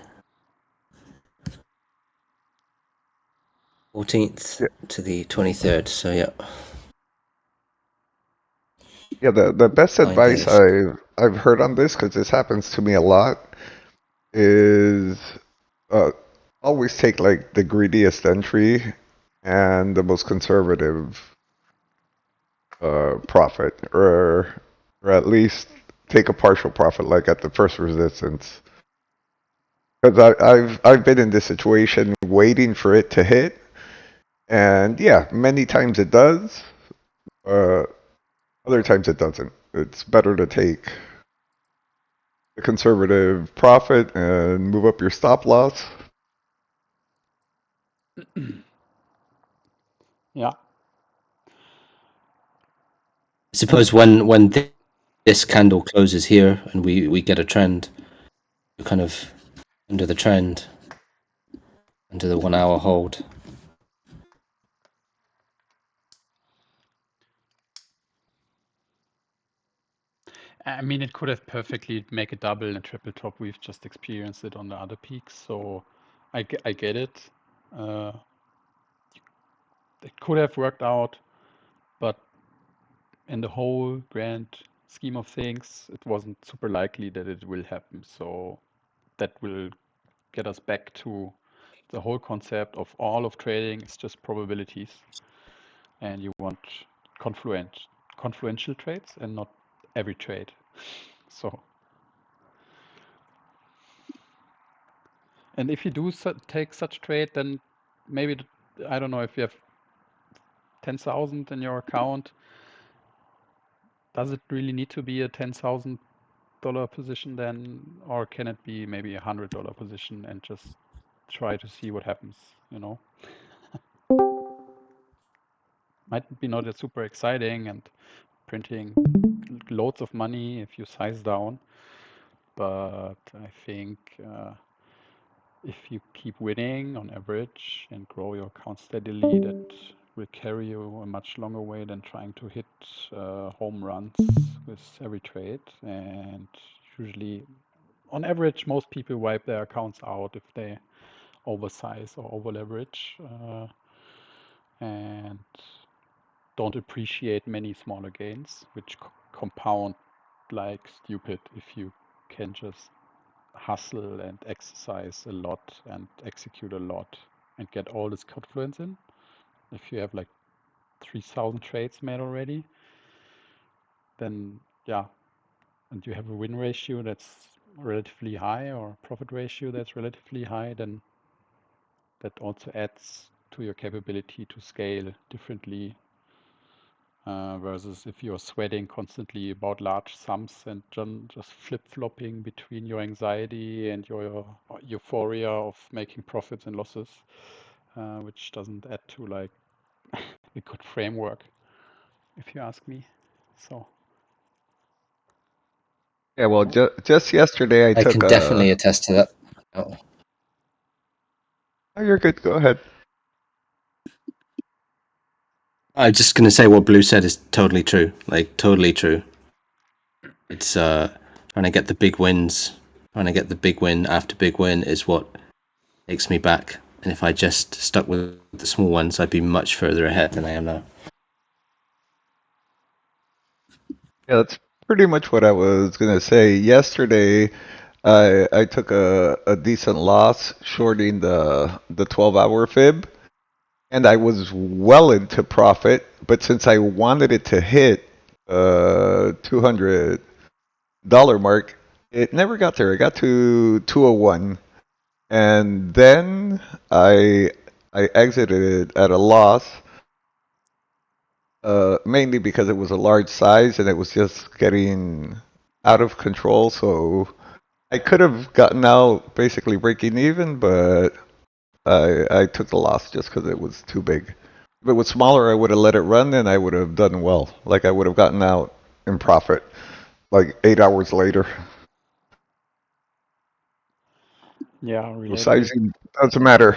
14th to the 23rd. So yeah. Yeah, the best 9 advice days. I've heard on this, because this happens to me a lot, is always take like the greediest entry and the most conservative profit, or at least take a partial profit, like at the first resistance. Because I've been in this situation waiting for it to hit, and yeah, many times it does. Other times it doesn't. It's better to take a conservative profit and move up your stop loss. Yeah. I suppose when this candle closes here and we get a trend, we're kind of under the trend, under the 1 hour hold. I mean, it could have perfectly make a double and a triple top. We've just experienced it on the other peaks, so I get it. It could have worked out, but in the whole grand scheme of things, it wasn't super likely that it will happen. So that will get us back to the whole concept of all of trading is just probabilities, and you want confluential trades and not every trade. So, and if you do take such trade, then maybe I don't know if you have 10,000 in your account. Does it really need to be a $10,000 position then, or can it be maybe $100 position and just try to see what happens? You know, might be not super exciting and printing loads of money if you size down, but I think if you keep winning on average and grow your account steadily, that will carry you a much longer way than trying to hit home runs with every trade. And usually, on average, most people wipe their accounts out if they oversize or over leverage and don't appreciate many smaller gains, which compound like stupid if you can just hustle and exercise a lot and execute a lot and get all this confluence in. If you have like 3,000 trades made already, then yeah, and you have a win ratio that's relatively high or profit ratio that's relatively high, then that also adds to your capability to scale differently versus if you're sweating constantly about large sums and just flip-flopping between your anxiety and your euphoria of making profits and losses, which doesn't add to like a good framework, if you ask me. So Yeah, well, just yesterday I I took can definitely attest to that. Oh. Oh, you're good. Go ahead. I was just going to say what Blue said is totally true. Like, totally true. It's trying to get the big wins, trying to get the big win after big win is what takes me back. And if I just stuck with the small ones, I'd be much further ahead than I am now. Yeah, that's pretty much what I was gonna say. Yesterday, I took a decent loss shorting the 12-hour fib, and I was well into profit. But since I wanted it to hit $200 mark, it never got there. It got to 201, and then I exited at a loss. Mainly because it was a large size and it was just getting out of control. So I could have gotten out basically breaking even, but I took the loss just because it was too big. If it was smaller, I would have let it run and I would have done well. Like I would have gotten out in profit like 8 hours later. yeah, So relatable. sizing doesn't matter.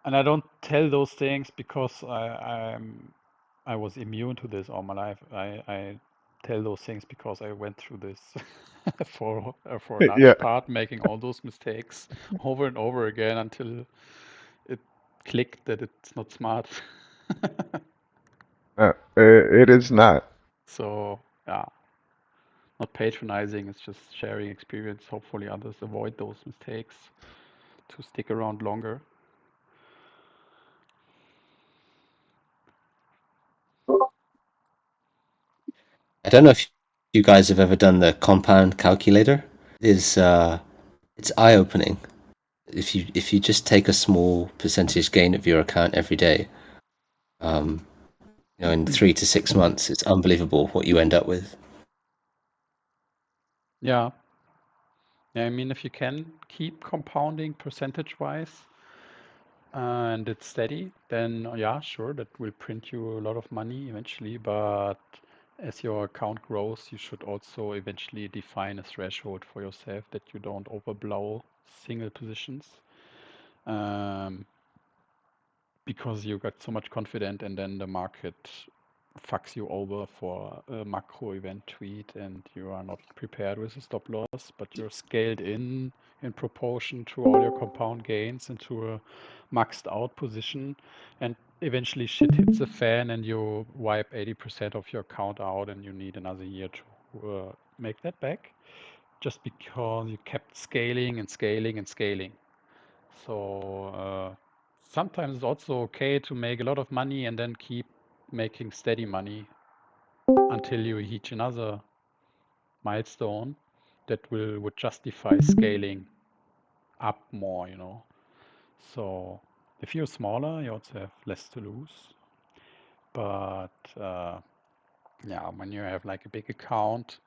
And I don't tell those things because I was immune to this all my life. I tell those things because I went through this for a large Yeah, part, making all those mistakes over and over again until it clicked that it's not smart. it is not. So yeah, not patronizing. It's just sharing experience. Hopefully others avoid those mistakes to stick around longer. I don't know if you guys have ever done the compound calculator. It's eye-opening. If you just take a small percentage gain of your account every day, in 3 to 6 months, it's unbelievable what you end up with. Yeah. Yeah, I mean, if you can keep compounding percentage-wise and it's steady, then yeah, sure, that will print you a lot of money eventually. But as your account grows, you should also eventually define a threshold for yourself that you don't overblow single positions. Because you got so much confidence and then the market fucks you over for a macro event tweet and you are not prepared with a stop loss, but you're scaled in proportion to all your compound gains into a maxed out position, and eventually shit hits the fan and you wipe 80% of your account out and you need another year to make that back, just because you kept scaling and scaling and scaling. So sometimes it's also okay to make a lot of money and then keep making steady money until you reach another milestone that would justify scaling up more, So if you're smaller, you also have less to lose. But yeah, when you have like a big account,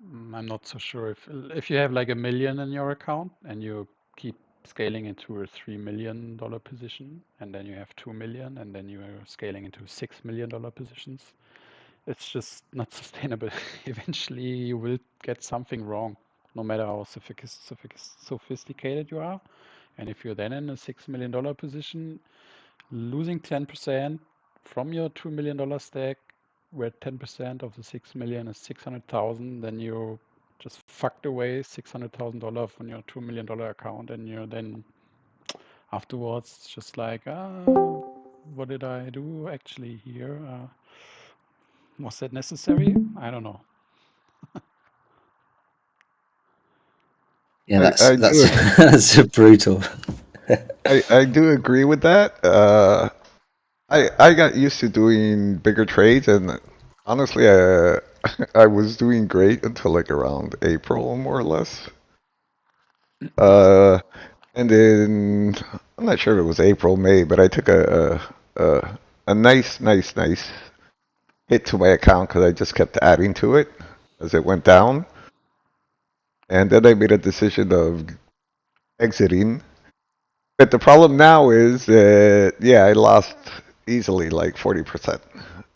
I'm not so sure if you have like 1 million in your account and you keep scaling into a $3 million position, and then you have 2 million, and then you're scaling into $6 million positions. It's just not sustainable. Eventually, you will get something wrong, no matter how sophisticated you are. And if you're then in a $6 million position, losing 10% from your $2 million stack, where 10% of the 6 million is 600,000, then you just fucked away $600,000 from your $2 million account, and you're then afterwards just like, what did I do actually here? Was that necessary? I don't know. Yeah, I that's do that's brutal. I do agree with that. I got used to doing bigger trades, and honestly, I was doing great until like around April, more or less. And then I'm not sure if it was April, May, but I took a nice hit to my account because I just kept adding to it as it went down. And then I made a decision of exiting. But the problem now is that, yeah, I lost easily like 40%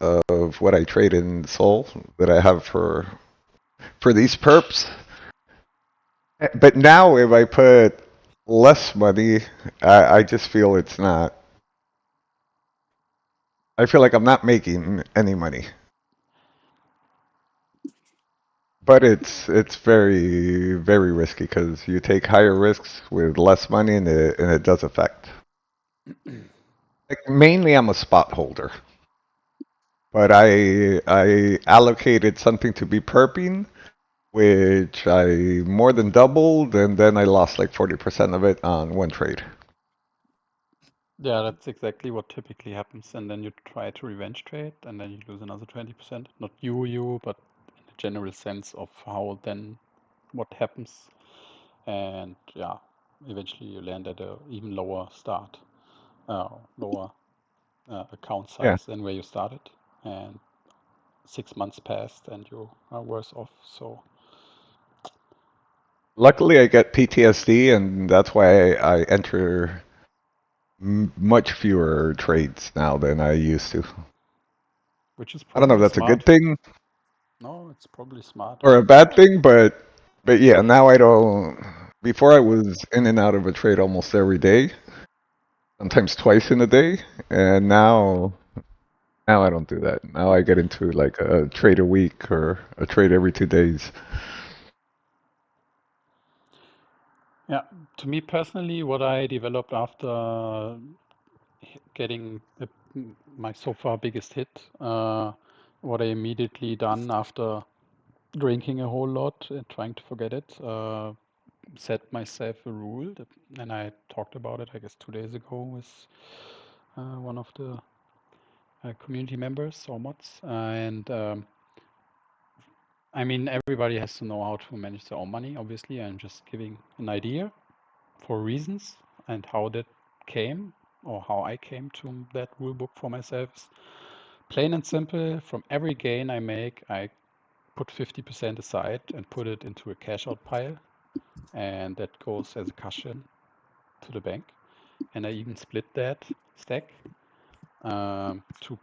of what I trade in Sol that I have for these perps. But now if I put less money, I just feel it's not. I feel like I'm not making any money. But it's very risky because you take higher risks with less money, and it does affect. Like, mainly, I'm a spot holder, but I allocated something to be perping, which I more than doubled, and then I lost like 40% of it on one trade. Yeah, that's exactly what typically happens. And then you try to revenge trade, and then you lose another 20%. Not you, but in a general sense of how then what happens. And yeah, eventually you land at a even lower start, lower account Yeah. size than where you started. And 6 months passed, and you are worse off. So Luckily, I get PTSD, and that's why I enter much fewer trades now than I used to. which is I don't know probably if that's a smart. good thing No, it's probably smart. or a bad thing, but yeah, now I don't. Before I was in and out of a trade almost every day, sometimes twice in a day, and now I don't do that. Now I get into like a trade a week or a trade every 2 days. Yeah, to me personally, what I developed after getting my so far biggest hit, what I immediately done after drinking a whole lot and trying to forget it, set myself a rule, and I talked about it, I guess, 2 days ago with one of the community members, Somots, and I mean, everybody has to know how to manage their own money, obviously. I'm just giving an idea for reasons and how that came or how I came to that rule book for myself. Plain and simple, from every gain I make, I put 50% aside and put it into a cash out pile. And that goes as a cushion to the bank. And I even split that stack to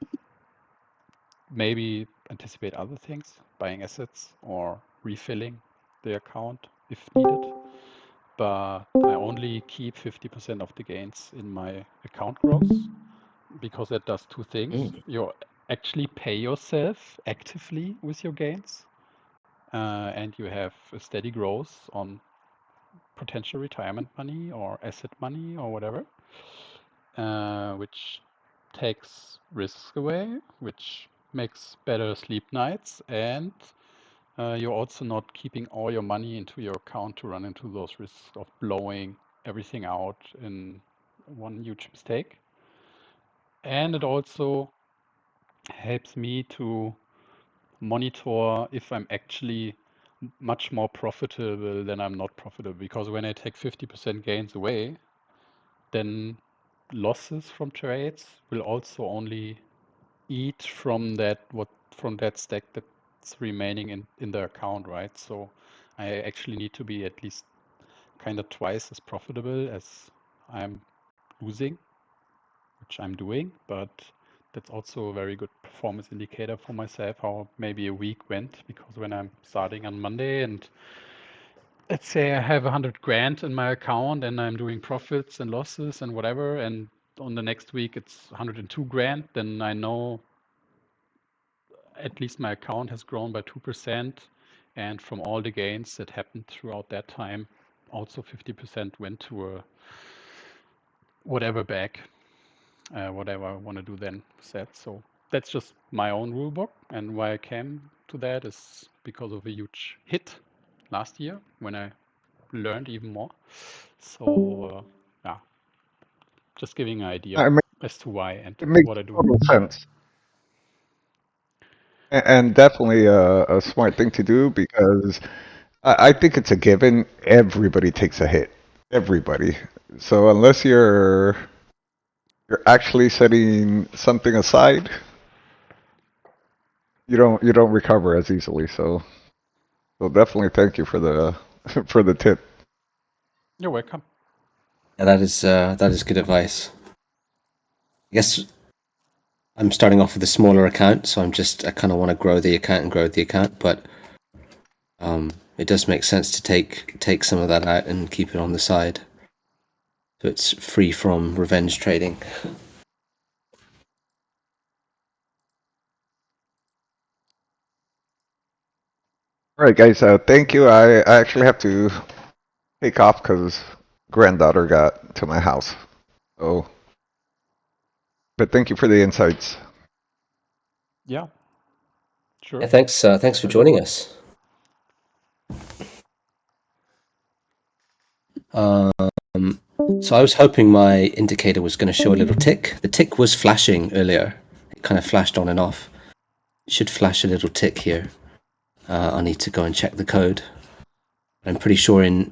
maybe anticipate other things, buying assets or refilling the account if needed. But I only keep 50% of the gains in my account growth because that does two things. You actually pay yourself actively with your gains, and you have a steady growth on potential retirement money or asset money or whatever, which takes risks away, which makes better sleep nights, and you're also not keeping all your money into your account to run into those risks of blowing everything out in one huge mistake. And it also helps me to monitor if I'm actually much more profitable than I'm not profitable. Because when I take 50% gains away, then losses from trades will also only eat from that stack that's remaining in the account, right? So I actually need to be at least kind of twice as profitable as I'm losing, which I'm doing, but that's also a very good performance indicator for myself how maybe a week went, because when I'm starting on Monday and let's say I have 100 grand in my account and I'm doing profits and losses and whatever, and on the next week it's 102 grand, then I know at least my account has grown by 2%, and from all the gains that happened throughout that time, also 50% went to a whatever bag, whatever I want to do then with that. So that's just my own rule book, and why I came to that is because of a huge hit last year when I learned even more. So yeah, just giving an idea I mean, as to why and it makes what I do. total sense. And definitely a smart thing to do because I think it's a given. Everybody takes a hit. Everybody. So unless you're actually setting something aside, you don't recover as easily. So definitely thank you for the for the tip. You're welcome. Yeah, that is good advice. I guess I'm starting off with a smaller account, so I kind of want to grow the account and grow the account, but it does make sense to take some of that out and keep it on the side, so it's free from revenge trading. All right, guys. Thank you. I actually have to take off because granddaughter got to my house. So, but thank you for the insights. Yeah, sure. Yeah, thanks for joining us. So I was hoping my indicator was going to show a little tick. The tick was flashing earlier. It kind of flashed on and off. It should flash a little tick here. I need to go and check the code. I'm pretty sure when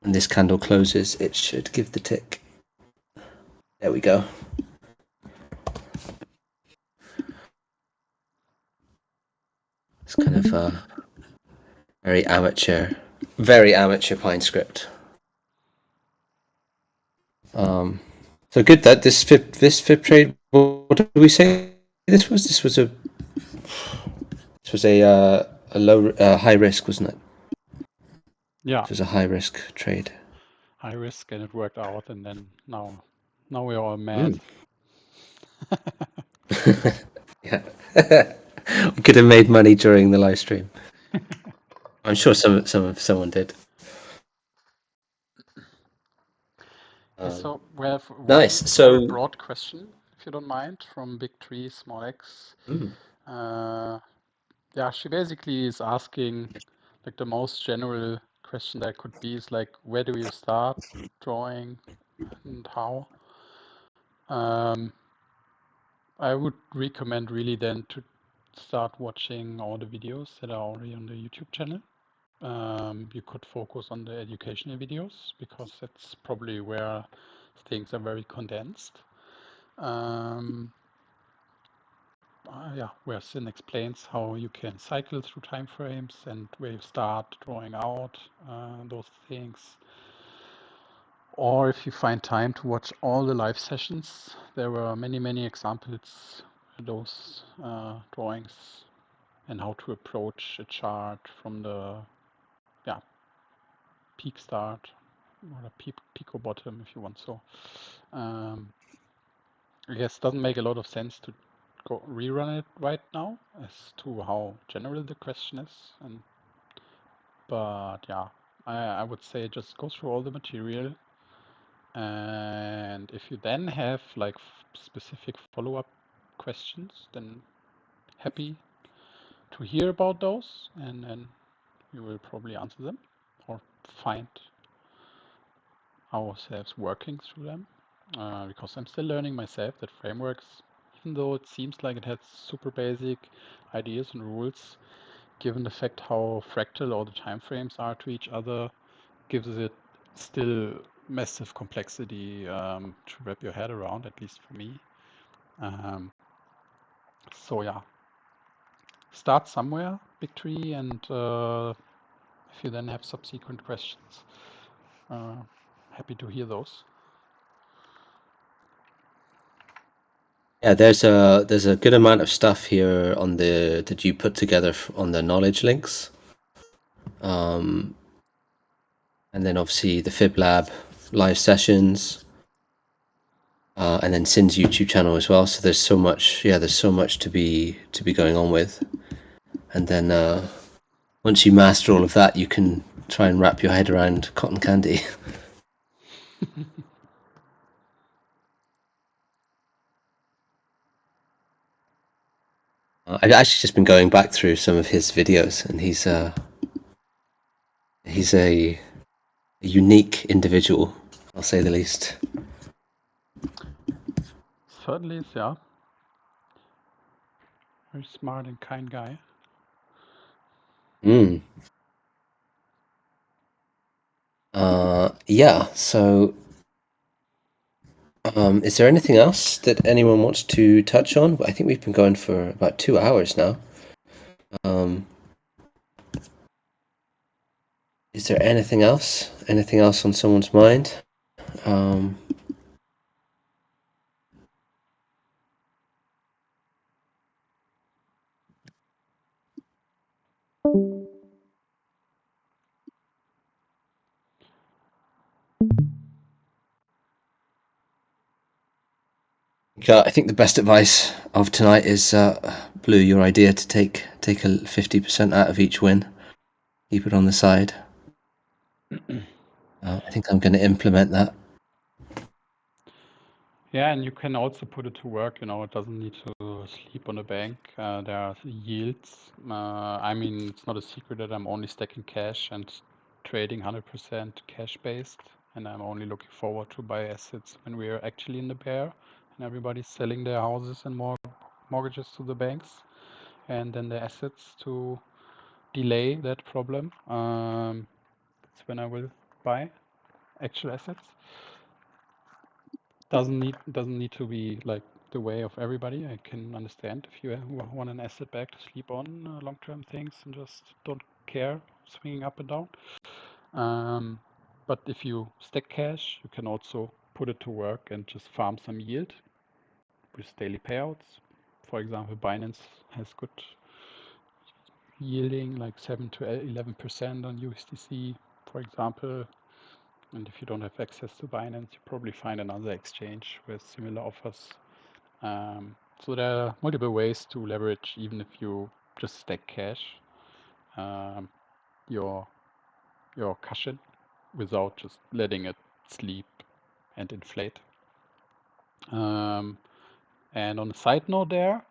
this candle closes, it should give the tick. There we go. It's kind of very amateur Pine script. So good that this fib trade. What did we say this was? This was a low high risk, wasn't it? Yeah, This was a high risk trade. high risk, and it worked out, and then now we're all mad. Yeah. We could have made money during the live stream. I'm sure someone did. So we have one Nice. So very broad question, if you don't mind, from Big Tree Small X. Yeah, she basically is asking, like, the most general question that could be is like, where do you start drawing and how? I would recommend really then to start watching all the videos that are already on the YouTube channel. You could focus on the educational videos because that's probably where things are very condensed. Yeah, where Sin explains how you can cycle through time frames and where you start drawing out those things. Or if you find time to watch all the live sessions, there were many examples, those drawings and how to approach a chart from the peak start or the pico bottom if you want so. I guess it doesn't make a lot of sense to go rerun it right now as to how general the question is, but yeah, I would say just go through all the material, and if you then have like specific follow-up questions, then happy to hear about those, and then we will probably answer them or find ourselves working through them. Because I'm still learning myself that frameworks, even though it seems like it has super basic ideas and rules, given the fact how fractal all the time frames are to each other, gives it still massive complexity to wrap your head around, at least for me. So yeah, start somewhere, big tree, and if you then have subsequent questions, happy to hear those. Yeah, there's a good amount of stuff here on the that you put together on the knowledge links, and then obviously the FibLab live sessions, and then Sin's YouTube channel as well. So there's so much, there's so much to be going on with, and then once you master all of that, you can try and wrap your head around cotton candy. I've actually just been going back through some of his videos, and he's a unique individual, I'll say the least. Certainly is, yeah. Very smart and kind guy. Yeah, so is there anything else that anyone wants to touch on? I think we've been going for about 2 hours now. Is there anything else? Anything else on someone's mind? I think the best advice of tonight is, Blue, your idea to take a 50% out of each win. Keep it on the side. I think I'm going to implement that. Yeah, and you can also put it to work, you know, it doesn't need to sleep on a bank. There are yields. I mean, it's not a secret that I'm only stacking cash and trading 100% cash based, and I'm only looking forward to buy assets when we are actually in the bear and everybody's selling their houses and mortgages to the banks, and then the assets to delay that problem. That's when I will buy actual assets. Doesn't need to be like the way of everybody. I can understand if you want an asset back to sleep on long-term things and just don't care swinging up and down. But if you stack cash, you can also put it to work and just farm some yield with daily payouts. For example, Binance has good yielding, like 7 to 11% on USDC, for example. And if you don't have access to Binance, you probably find another exchange with similar offers. So there are multiple ways to leverage, even if you just stack cash, your cushion without just letting it sleep and inflate. And on a side note there,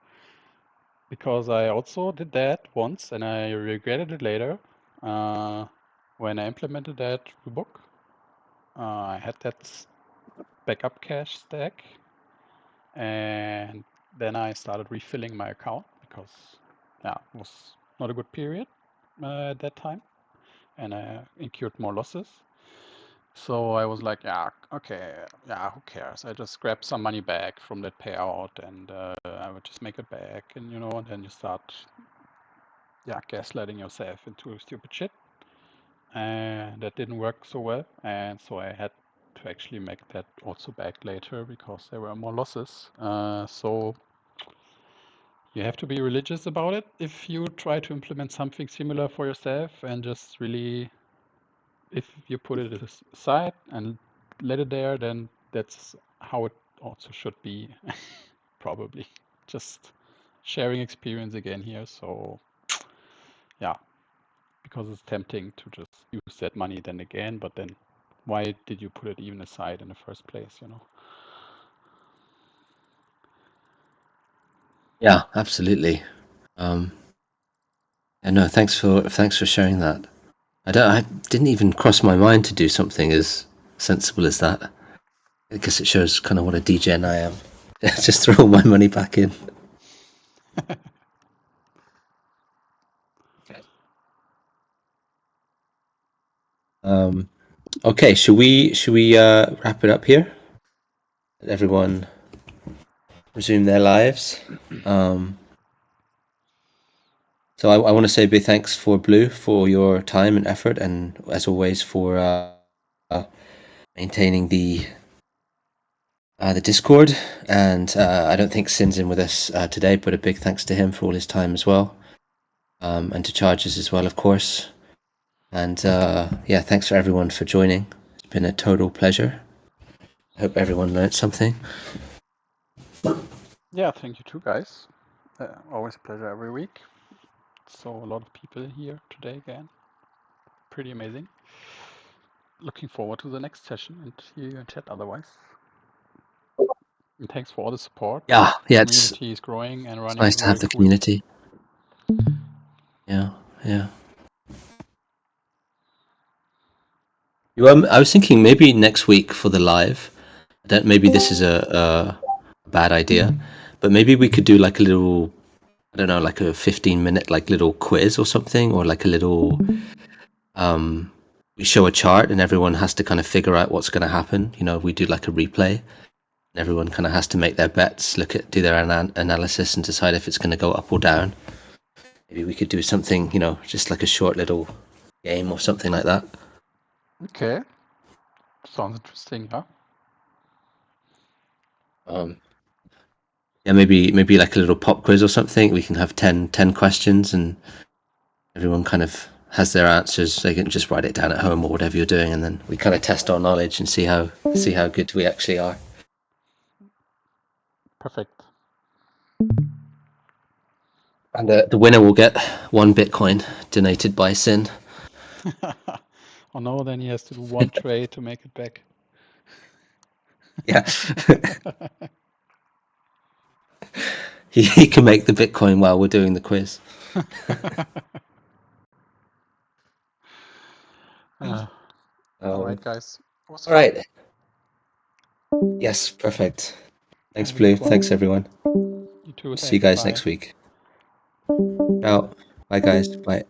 because I also did that once and I regretted it later, when I implemented that book, I had that backup cash stack, and then I started refilling my account because yeah, was not a good period at that time, and I incurred more losses. So I was like, yeah, okay, yeah, who cares? I just grab some money back from that payout, and I would just make it back, and and then you start, yeah, gaslighting yourself into stupid shit. And that didn't work so well, and so I had to actually make that also back later because there were more losses. So you have to be religious about it if you try to implement something similar for yourself, and just really, if you put it aside and let it there, then that's how it also should be. Probably just sharing experience again here. So yeah, because it's tempting to just use that money then again, but then why did you put it even aside in the first place, Yeah, absolutely. And no, thanks for sharing that. I didn't even cross my mind to do something as sensible as that. I guess it shows kind of what a degen I am. Just throw all my money back in. Okay, should we wrap it up here? Let everyone resume their lives. So I want to say a big thanks for Blue for your time and effort, and as always for maintaining the Discord. And I don't think Sin's in with us today, but a big thanks to him for all his time as well, and to Charges as well, of course. And yeah, thanks for everyone for joining. It's been a total pleasure. I hope everyone learned something. Yeah, thank you too, guys. Always a pleasure every week. So a lot of people here today again. Pretty amazing. Looking forward to the next session and hear you in chat otherwise. And thanks for all the support. Yeah, The it's community is growing and running nice to very have the cool. community. Yeah. I was thinking maybe next week for the live. Maybe this is a bad idea, but maybe we could do like a little, I don't know, like a 15-minute like little quiz or something, or like a little. We show a chart and everyone has to kind of figure out what's going to happen. We do like a replay, and everyone kind of has to make their bets, do their analysis, and decide if it's going to go up or down. Maybe we could do something, just like a short little game or something like that. Okay. Sounds interesting, huh? Yeah, maybe like a little pop quiz or something. We can have 10 questions, and everyone kind of has their answers. They can just write it down at home or whatever you're doing, and then we kind of test our knowledge and see how good we actually are. Perfect. And the winner will get 1 Bitcoin donated by Sin. Oh no, then he has to do one trade to make it back. Yeah. he can make the Bitcoin while we're doing the quiz. All right, guys. All right. Yes, perfect. Thanks, Have a Blue. good one. Thanks, everyone. You too. See you guys Bye. next week. Ciao. Bye, guys. Bye.